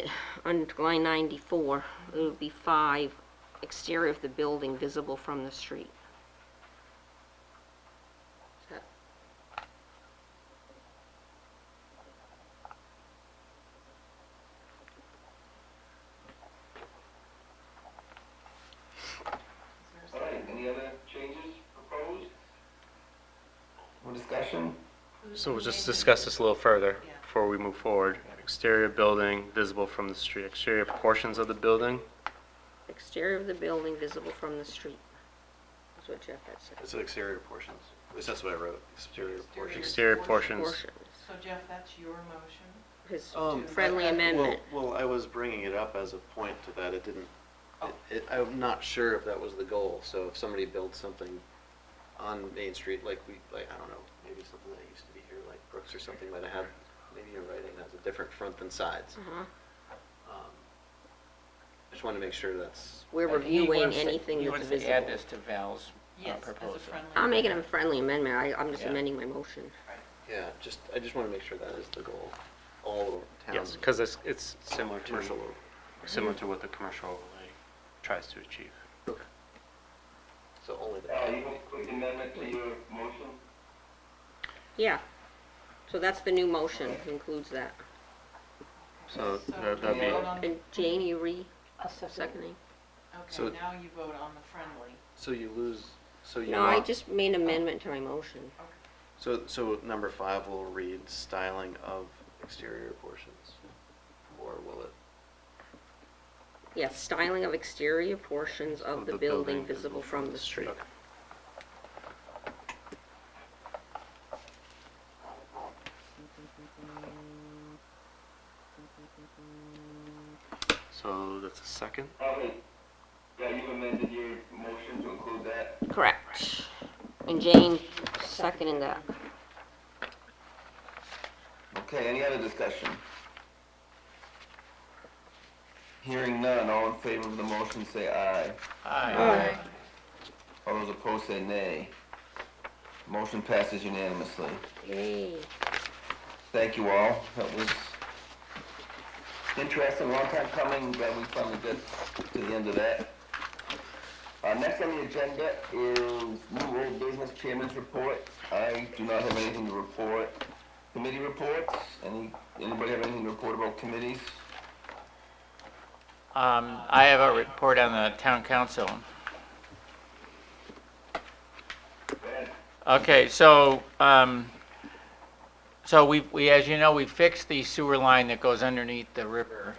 to, On line 94, it would be 5, exterior of the building visible from the street. That- is there a All right, second? any other So we'll just discuss this a little further before we move forward. Exterior building visible from the street. Exterior portions of the building. Exterior of the building visible from the street. That's what Jeff had said. It's exterior portions. At least that's what I wrote, exterior portions. Exterior portions. Portions. So Jeff, that's your motion? His I- friendly amendment. Well, I was bringing it up as a point to that, it didn't, Oh. I'm not sure if that was the goal, so if somebody builds something on Main Street, like I don't know, maybe something that used to be here, like Brooks or something, might have had, maybe your writing has a different front than sides. Uh-huh. I just wanted to make sure that's, We're He reviewing wants to- anything He that's wants to visible. add this to Val's Yes, as a proposal. friendly. I'm making a friendly amendment. I'm just Yeah. amending my motion. yeah, I just want to make sure that is the goal, all towns. Yes, because it's similar to Commercial. what the commercial overlay tries to achieve. Okay. So only that. You want a quick amendment to your motion? Yeah. So that's the new motion, includes that. So So that'd do be, you vote on the- And Jane, you I'll second. seconding? So- Okay, now you vote on the friendly. So you lose, so you. No, I just made an amendment to my motion. So number 5 will read styling of exterior portions, or will it? Yes, styling of exterior portions of the building visible from the street. Okay. so that's a second. Okay. Yeah, you've amended your motion to include that. Correct. And Jane seconding that. Okay, any other discussion? Hearing none, all in favor of the motion say aye. Aye. All those opposed say nay. Motion passes unanimously. Yay. Thank you all. That was interesting, long time coming, glad we finally got to the end of that. Next on the agenda is new old business chairman's report. I do not have anything to report. Committee reports, anybody have anything to report about committees? I have a report on the town council. Okay, so, we, as you know, we fixed the sewer line that goes underneath the river,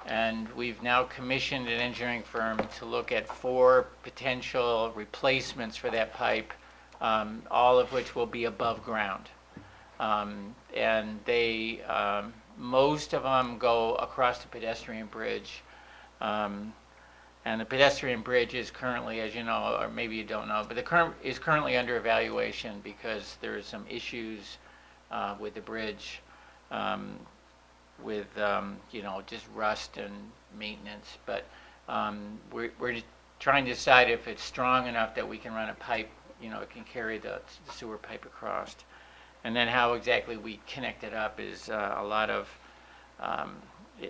and we've now commissioned an engineering firm to look at 4 potential replacements for that pipe, all of which will be above ground. And they, most of them go across the pedestrian bridge. And the pedestrian bridge is currently, as you know, or maybe you don't know, but is currently under evaluation because there are some issues with the bridge, with just rust and maintenance. But we're just trying to decide if it's strong enough that we can run a pipe, it can carry the sewer pipe across. And then how exactly we connect it up is a lot of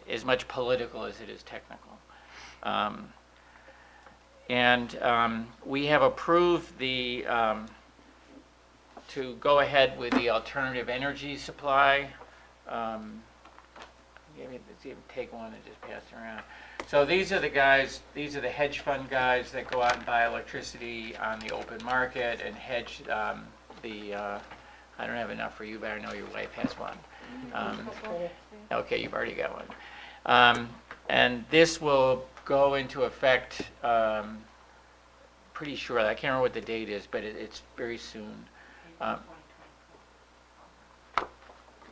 as much political as it is technical. We have approved the to go ahead with the alternative energy supply. Take one and just pass it around. So these are the guys, these are the hedge fund guys that go out and buy electricity on the open market and hedge I don't have enough for you, but I know your wife has one. Okay, you've already got one. And this will go into effect pretty shortly. I can't remember what the date is, but it's very soon.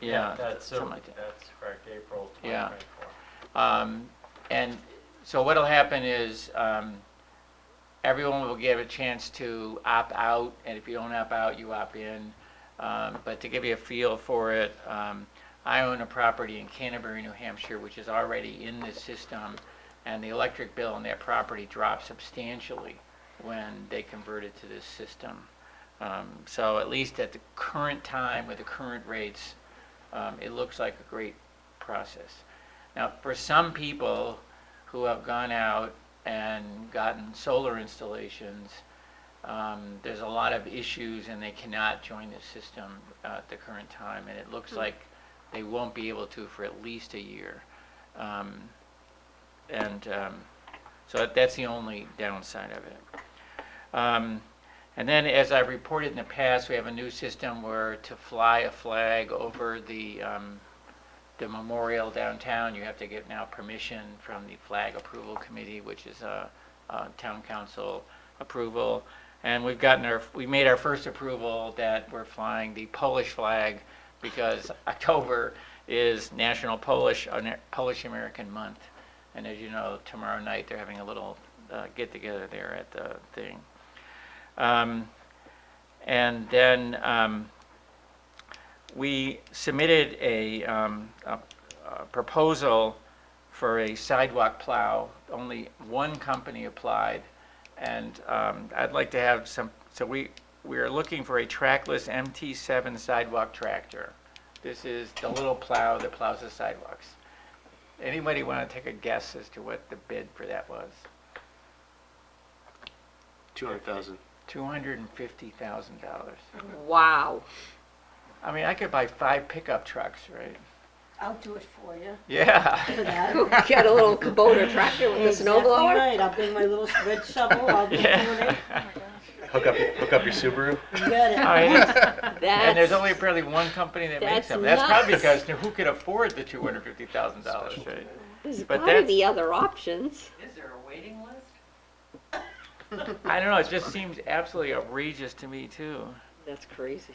Yeah, That's something like that. That's correct, April Yeah. 2024. And so what'll happen is everyone will get a chance to opt out, and if you don't opt out, you opt in. But to give you a feel for it, I own a property in Canterbury, New Hampshire, which is already in this system, and the electric bill on that property dropped substantially when they converted to this system. So at least at the current time with the current rates, it looks like a great process. Now, for some people who have gone out and gotten solar installations, there's a lot of issues and they cannot join the system at the current time, and it looks like they won't be able to for at least a year. So that's the only downside of it. And then, as I reported in the past, we have a new system where to fly a flag over the memorial downtown, you have to get now permission from the Flag Approval Committee, which is a town council approval. And we made our first approval that we're flying the Polish flag because October is National Polish American Month. And as you know, tomorrow night they're having a little get together there at the thing. And then we submitted a proposal for a sidewalk plow. Only one company applied, and I'd like to have some. So we are looking for a trackless MT7 sidewalk tractor. This is the little plow that plows the sidewalks. Anybody want to take a guess as to what the bid for that was? 200,000. $250,000. Wow. I mean, I could buy 5 pickup trucks, right? I'll do it for you. Yeah. For that. Get a little Kubota tractor with a snow Exactly blower? right, I'll bring my little red shovel, I'll be doing it. Hook up your Subaru. You got it. I mean, and there's That's, only apparently one company that makes that's them. That's probably nuts. because who could afford the $250,000, right? there's but gotta that's- be other options. Is there a waiting list? I don't know, it just seems absolutely outrageous to me, too. That's crazy.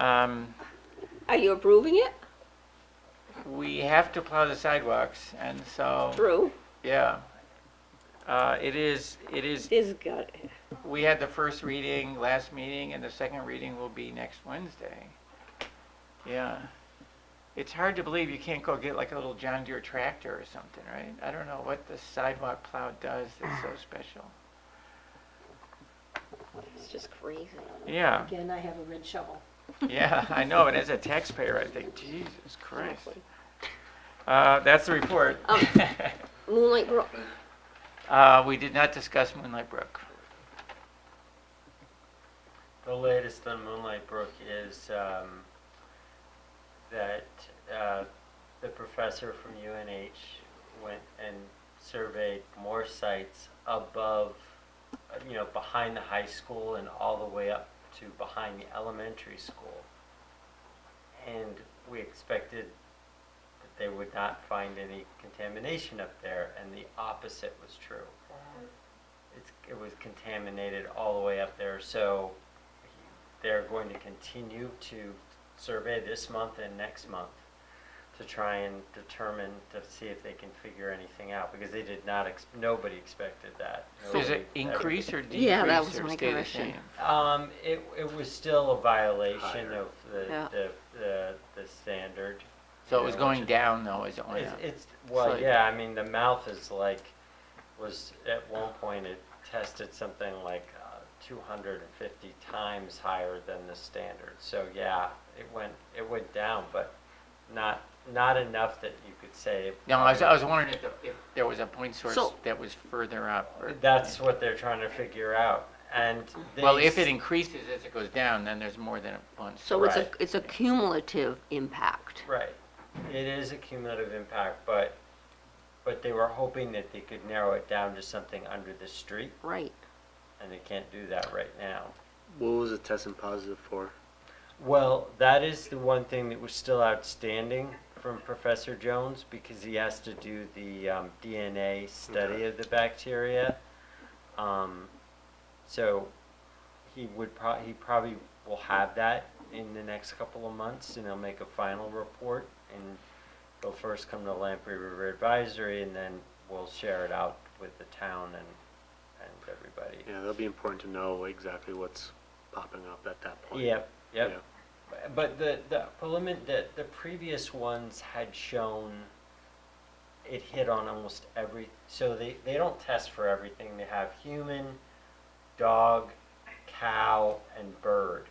Um, Are you approving it? we have to plow the sidewalks, and so, True. yeah. It is, This got, we had the first reading last meeting, and the second reading will be next Wednesday. Yeah. It's hard to believe you can't go get like a little John Deere tractor or something, right? I don't know what the sidewalk plow does that's so special. it's just crazy. Yeah, Again, I have a red shovel. yeah, I know, and as a taxpayer, I think, Jesus Christ. That's the report. Moonlight Brook. We did not discuss Moonlight Brook. The latest on Moonlight Brook is that the professor from UNH went and surveyed more sites above, behind the high school and all the way up to behind the elementary school. And we expected that they would not find any contamination up there, and the opposite was true. It was contaminated all the way up there, so they're going to continue to survey this month and next month to try and determine, to see if they can figure anything out, because they did not, nobody expected that. Does it Nobody ever- increase or decrease Yeah, that was or my stay the question. same? It was still a violation Higher. of Yeah. the standard. So it was you know, going which- down though, is it? Oh, yeah. Well, Slightly. yeah, I mean, the mouth is was at one point, it tested something like 250 times higher than the standard. So yeah, it went down, but not enough that you could say. No, I was wondering if there was a point source So- that was further up. Or, That's what they're trying to figure out. And well, they if it increases as it goes down, then there's more than one. So Right. it's a cumulative impact. Right. It is a cumulative impact, but they were hoping that they could narrow it down to something under the street, Right. and they can't do that right now. What was it testing positive for? Well, that is the one thing that was still outstanding from Professor Jones, because he has to do the DNA study of the bacteria. So he probably will have that in the next couple of months, and he'll make a final report, and he'll first come to Lamprey River Advisory, and then we'll share it out with the town and everybody. Yeah, that'll be important to know exactly what's popping up at that point. Yep. Yeah. But the previous ones had shown it hit on almost every, so they don't test for everything. They have human, dog, cow, and bird,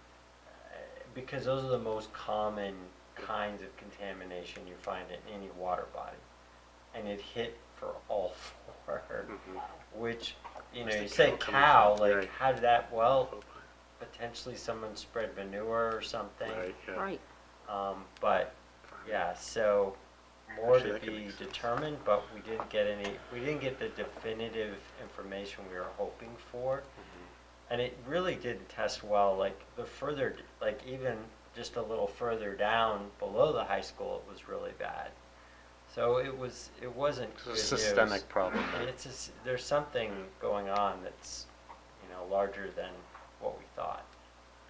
because those are the most common kinds of contamination you find in any water body. And it hit for all 4, which, you Where's the you say cow coming cow, from? like, Right. how did that, well, potentially someone spread manure or something. Right, yeah. Right. But yeah, so more Actually, to that could be make sense. determined, but we didn't get the definitive information we were hoping for. And it really didn't test well, like the further, like even just a little further down below the high school, it was really bad. So it wasn't It's good a news. systemic problem. There's something going on that's, larger than what we thought.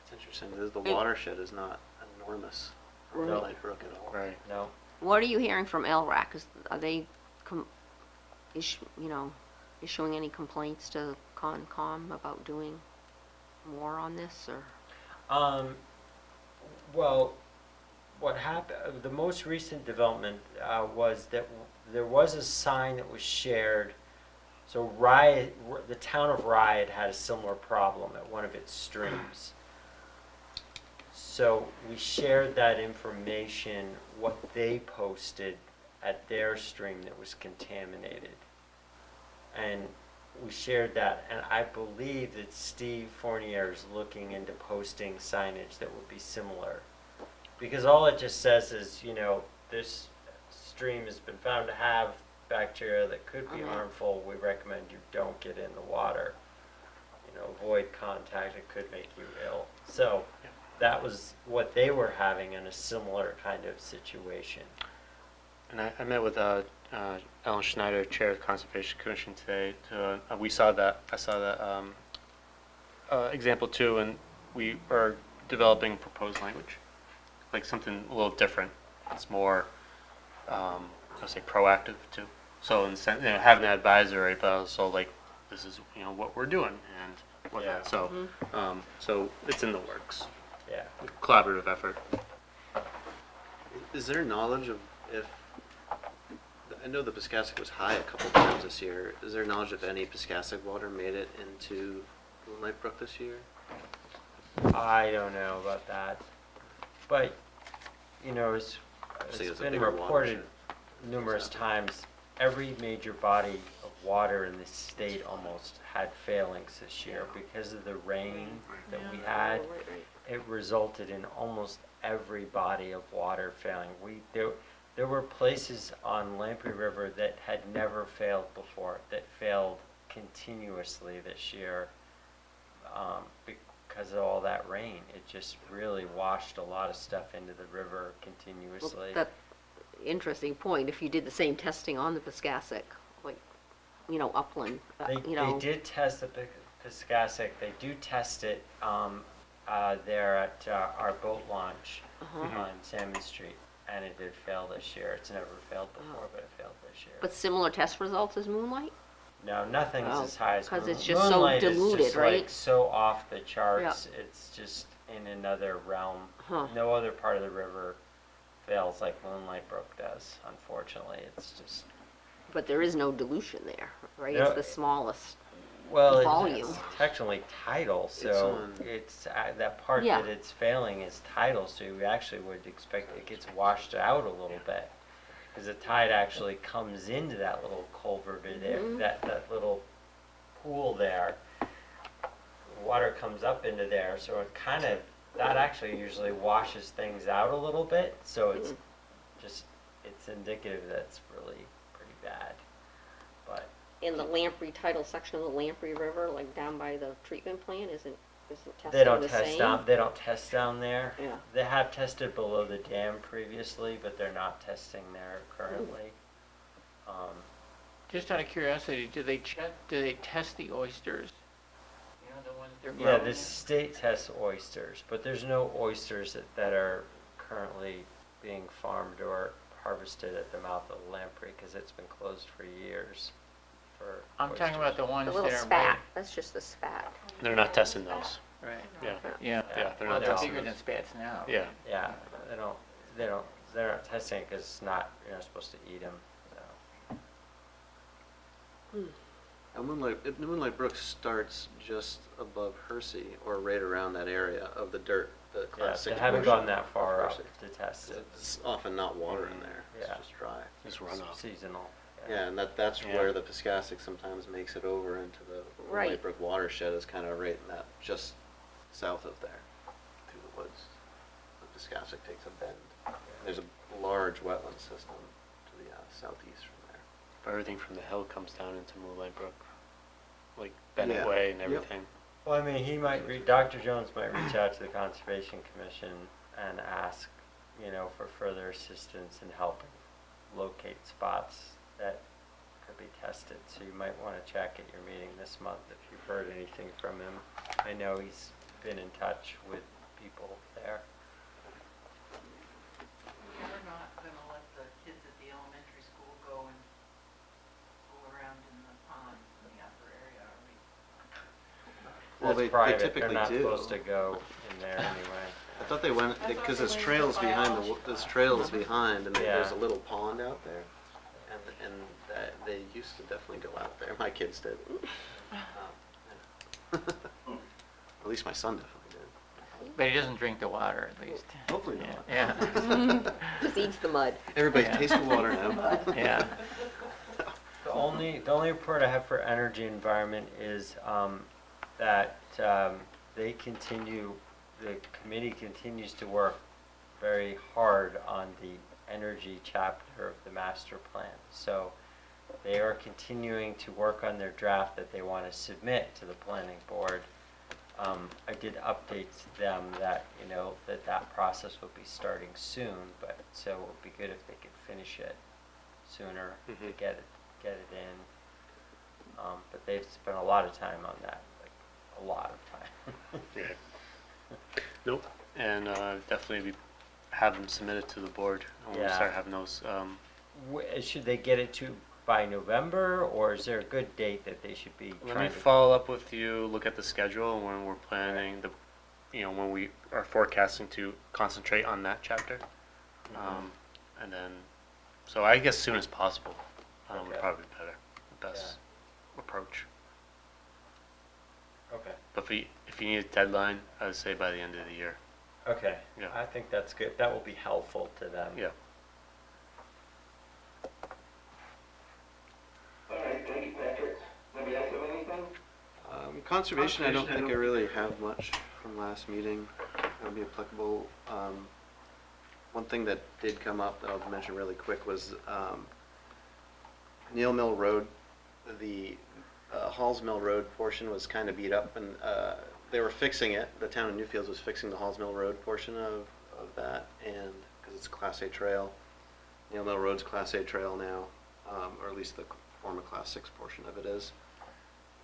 It's interesting, because the watershed is not enormous for No. Lake Brook at all. Right. No, What are you hearing from LRAC? Are they, issuing any complaints to Concom about doing more on this, or? Well, what happened, the most recent development was that there was a sign that was shared. So the town of Rye had a similar problem at one of its streams. So we shared that information, what they posted at their stream that was contaminated. And we shared that, and I believe that Steve Fournier is looking into posting signage that would be similar. Because all it just says is, this stream has been found to have bacteria that could be harmful. We recommend you don't get in the water. Avoid contact, it could make you ill. So that was what they were having in a similar kind of situation. And I met with Ellen Schneider, Chair of the Conservation Commission today. I saw that example too, and we are developing proposed language, like something a little different. It's more, I'll say, proactive too. So having an advisory, but also like this is what we're doing and whatnot. Yeah. So so it's in the works. Yeah. Collaborative effort. Is there knowledge of if, I know the Piscassic was high a couple times this year, is there knowledge if any Piscassic water made it into Moonlight Brook this year? I don't know about that. But, it's Obviously, it's a been bigger reported watershed. numerous times, every major body of water in the state almost had failings this year because of the rain that we had. It resulted in almost every body of water failing. There were places on Lamprey River that had never failed before, that failed continuously this year because of all that rain. It just really washed a lot of stuff into the river continuously. That interesting point. If you did the same testing on the Piscassic, like, upland, They did test the Piscassic. They do test it there at our boat launch on Salmon Street, and it did fail this year. It's never failed before, but it failed this year. But similar test results as Moonlight? No, nothing's Oh, as high as 'cause it's Moonlight. just so Moonlight diluted, is just right? like so off the charts. It's just in another realm. Huh. No other part of the river fails like Moonlight Brook does, unfortunately. It's just... But there is no dilution there, right? No. It's the smallest. Well, volume. it's technically tidal, so it's that part Yeah. that it's failing is tidal, so you actually would expect it gets washed out a little bit. Because the tide actually comes into that little culvert in there, that little pool there. Water comes up into there, so it that actually usually washes things out a little bit, so it's it's indicative that it's really pretty bad. But In the Lamprey tidal section of the Lamprey River, like down by the treatment plant, isn't testing they don't the test same? down. They don't test down there. Yeah. They have tested below the dam previously, but they're not testing there currently. Just out of curiosity, do they test the oysters? The ones they're Yeah, growing? the state tests oysters, but there's no oysters that are currently being farmed or harvested at the mouth of the Lamprey because it's been closed for years. I'm talking about the The ones little that are spat, that's just the spat. They're not testing those. Right. Yeah. Yeah. Yeah, they're Well, not they're testing bigger those. than spats now. Yeah. Yeah, they're not testing it because it's not, you're not supposed to eat them. So. Moonlight Brook starts just above Hersey, or right around that area of the dirt, the Yeah, class they 6 haven't portion gone that of far up Hersey. to test it. It's often not water in there, it's Yeah. just dry. Just runoff. Seasonal. Yeah, and that's Yeah. where the Piscassic sometimes makes it over into the Right. Moonlight Brook watershed, is kind of right in that, just south of there, through the woods. The Piscassic takes a bend. There's a large wetland system to the southeast from there. Everything from the hill comes down into Moonlight Brook, like Bennett Yeah. Way and Yep. everything. Well, I mean, Dr. Jones might reach out to the Conservation Commission and ask, you know, for further assistance in helping locate spots that could be tested. So you might want to check at your meeting this month if you've heard anything from him. I know he's been in touch with people there. We're not gonna let the kids at the elementary school go and fool around in the ponds in the upper area, are we? Well, That's they private. typically They're not do. supposed to go in there anyway. I thought they went, That's because what there's they trails went to behind biology there's class. trails behind, and there's a Yeah. little pond out there. And they used to definitely go out there. My kids did. Yeah. At least my son definitely did. But he doesn't drink the water, at least. Hopefully not. Yeah. Just eats the mud. Everybody Yeah. taste the water now. Yeah. The only report I have for energy environment is that the committee continues to work very hard on the energy chapter of the master plan. So they are continuing to work on their draft that they want to submit to the planning board. I did update to them that, you know, that process will be starting soon, but so it would be good if they could finish it sooner to Mhm. get it in. But they've spent a lot of time on that, like a lot of time. Yeah. Nope. And definitely have them submitted to the board. And we'll Yeah. start having those. Should they get it to by November, or is there a good date that they should be Let me trying to? follow up with you, look at the schedule and when we're planning when we are forecasting to concentrate on that chapter. And then, so I guess soon as possible would Okay. probably be better, the best approach. Okay. But if you need a deadline, I would say by the end of the year. Okay. Yeah. I think that's good. That will be helpful to them. Yeah. Okay, thank you, Patrick. Anybody else have anything? Conservation, I don't think I really have much from last meeting that would be applicable. One thing that did come up that I'll mention really quick was Neil Mill Road. The Halls Mill Road portion was kind of beat up, and they were fixing it. The town of Newfields was fixing the Halls Mill Road portion of that, and because it's a Class A trail. Neil Mill Road's Class A trail now, or at least the former Class 6 portion of it is.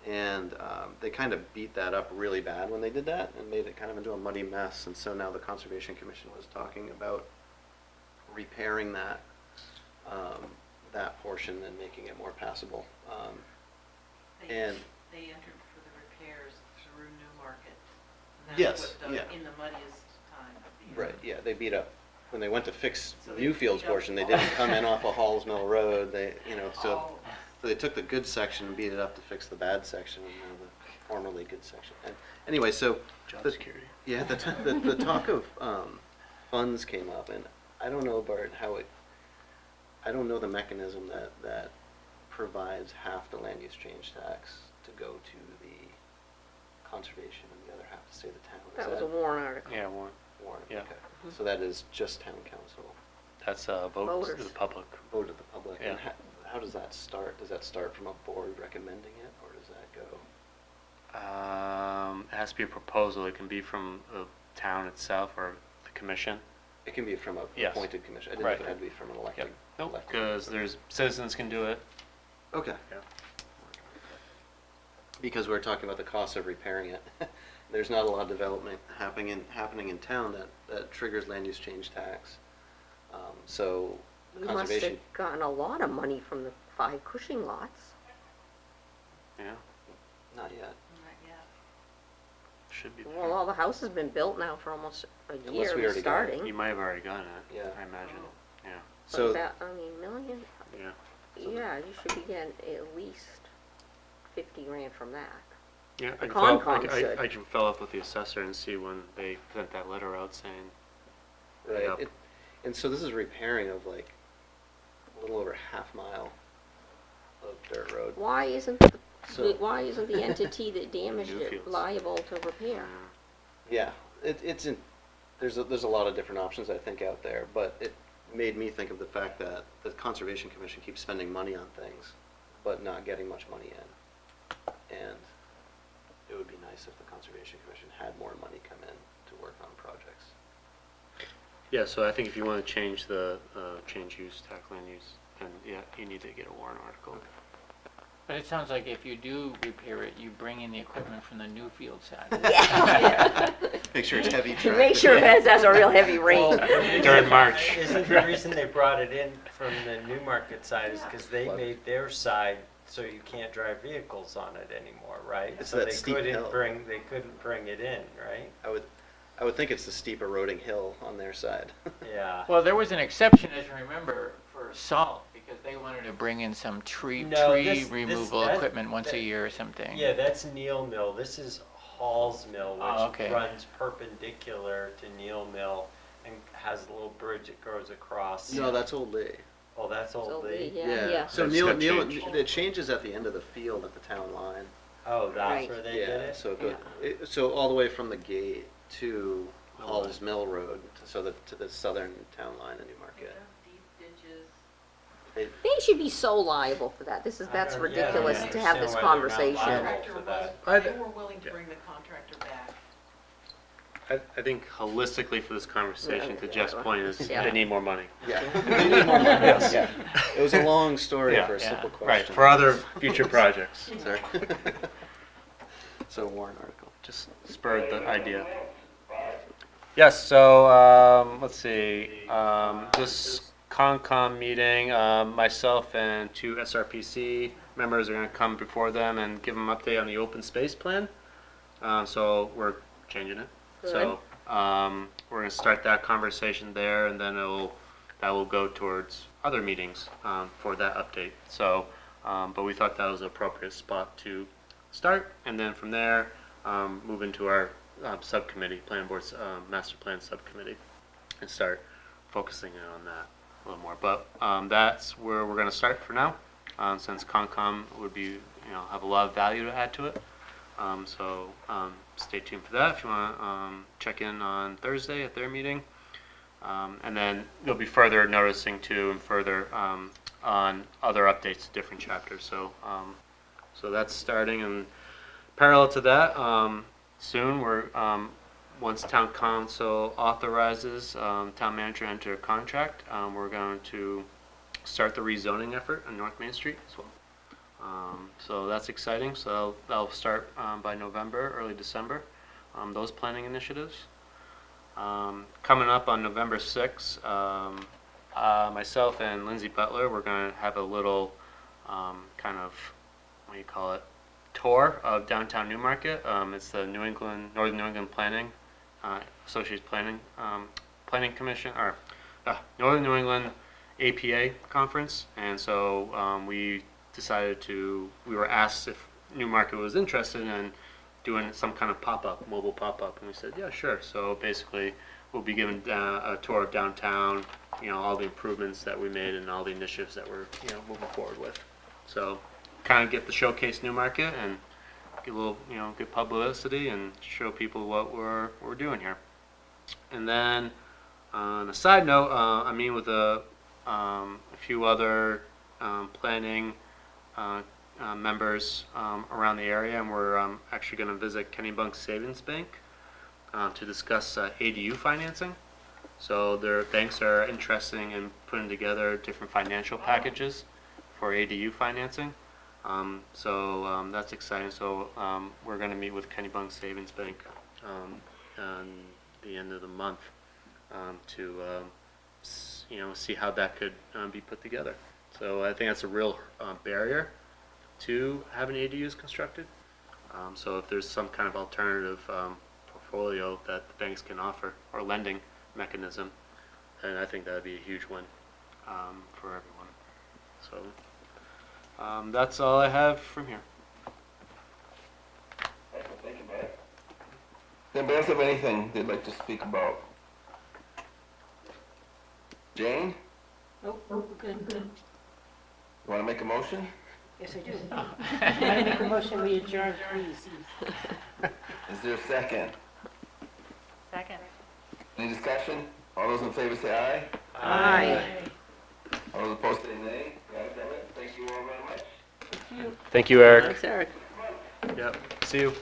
And they kind of beat that up really bad when they did that and made it kind of into a muddy mess. And so now the Conservation Commission was talking about repairing that that portion and making it more passable. They And entered for the repairs through Newmarket. And Yes, that's what yeah. In the muddiest time of the year. right, yeah, they beat up when they went to fix Newfield's portion. They didn't come in off of Halls Mill Road. They, so they took the good section and beat it up to fix the bad section, the formerly good section. And anyway, so Job security. Yeah, the talk of funds came up, and I don't know, Bart, I don't know the mechanism that provides half the land use change tax to go to the conservation and the other half to say the town. Is That was a warrant article. Yeah, warrant. Yeah. Mm-hmm. Okay. So that is just town council. That's a vote Voters. to the public. Vote of the public. Yeah. And how does that start? Does that start from a board recommending it, or does that go? It has to be a proposal. It can be from the town itself or the commission. It can be from a Yes. appointed commission. I didn't know if it had to be from an elected. Nope, because there's, citizens can do it. Okay. Yeah. Because we're talking about the cost of repairing it. There's not a lot of development happening in town that triggers land use change tax. So We must conservation. have gotten a lot of money from the 5 Cushing lots. Yeah. Not yet. Not yet. Should be. Well, all the house has been built now for almost a Unless year, we already got it. starting. You might have already gotten it. Yeah. I imagine. Yeah. So So. that, I mean, million, Yeah. yeah, you should be getting at least 50 grand from that. Yeah, The Concom should. I can follow up with the assessor and see when they sent that letter out saying. Right, Yep. And so this is repairing of like a little over half mile of dirt road. Why isn't So- why isn't the entity that damaged it Newfields. liable to repair? Yeah, it's in, there's a lot of different options I think out there, but it made me think of the fact that the Conservation Commission keeps spending money on things, but not getting much money in. And it would be nice if the Conservation Commission had more money come in to work on projects. Yeah, so I think if you want to change the, change use, tax land use, then yeah, you need to get a warrant article. But it sounds like if you do repair it, you bring in the equipment from the Newfield side. Yeah. Make sure it's heavy track. Make sure it has a real heavy rain. During March. Isn't the reason they brought it in from the Newmarket side is because they made their side so you can't drive vehicles on it anymore, right? It's So that they steep couldn't hill. they couldn't bring it in, right? I would think it's the steep eroding hill on their side. Yeah. Well, there was an exception, as you remember, for salt, because they wanted to bring in some tree removal equipment once a year or something. Yeah, that's Neal Mill. This is Hall's Mill, which Oh, okay. runs perpendicular to Neal Mill and has a little bridge that goes across. No, that's Old Lee. Oh, that's Old Lee. Yeah. So That's Neil, step Neil, change. it changes at the end of the field at the town line. Oh, that's Right. where they did Yeah, it? so so all the way from the gate to Hall's Mill Road, so to the southern town line in Newmarket. Deep ditches. They should be so liable for that. That's I ridiculous don't to have this understand why they're not conversation. liable Contractor for was, that. they were willing to Yeah. bring the contractor back. I think holistically for this conversation, to Jeff's point, is Yeah. they need more money. Yeah. They need more money. Yes. Yeah. It was a long story Yeah. for a Yeah. simple question. Right, for other future projects. Sorry. So warrant article. Just spurred the idea. Yes, so, let's see, this Concom meeting, myself and 2 SRPC members are gonna come before them and give them an update on the open space plan. So we're changing it. So, we're gonna start that conversation there, and then that will go towards other meetings, for that update. So, but we thought that was an appropriate spot to start, and then from there, move into our subcommittee, planning board's master plan subcommittee, and start focusing in on that a little more. But that's where we're going to start for now, since Concom would be, have a lot of value to add to it. So stay tuned for that if you want to check in on Thursday at their meeting. And then you'll be further noticing too, and further on other updates to different chapters. So so that's starting, and parallel to that, soon we're once town council authorizes town manager to enter a contract, we're going to start the rezoning effort on North Main Street as well. So that's exciting. So that'll start by November, early December. Those planning initiatives. Coming up on November 6th, myself and Lindsay Butler, we're going to have a little kind of, what do you call it, tour of downtown Newmarket. It's the Northern New England Planning Associates Planning Commission, or Northern New England APA conference, and so we were asked if Newmarket was interested in doing some kind of pop-up, mobile pop-up, and we said, yeah, sure. So basically, we'll be given a tour of downtown, all the improvements that we made and all the initiatives that we're, moving forward with. So kind of get the showcase Newmarket and get a little, good publicity and show people what we're doing here. And then on a side note, I mean with a few other planning members around the area, and we're actually going to visit Kennebunk Savings Bank to discuss ADU financing. So their banks are interested in putting together different financial packages for ADU financing. So that's exciting. So we're going to meet with Kennebunk Savings Bank on the end of the month to see how that could be put together. So I think that's a real barrier to having ADUs constructed. So if there's some kind of alternative portfolio that the banks can offer, or lending mechanism, then I think that would be a huge win for everyone. So that's all I have from here. Thank you, Brad. Does anybody else have anything they'd like to speak about? Jane, Nope, good. you want to make a motion? Yes, I do. I make a motion, we adjourn, please. Is there a second? Second. Any discussion? All those in favor say aye. Aye. All those opposed say nay. The ayes have it. Thank you all very much. Thank you, Eric. Thanks, Eric. Yep. See you.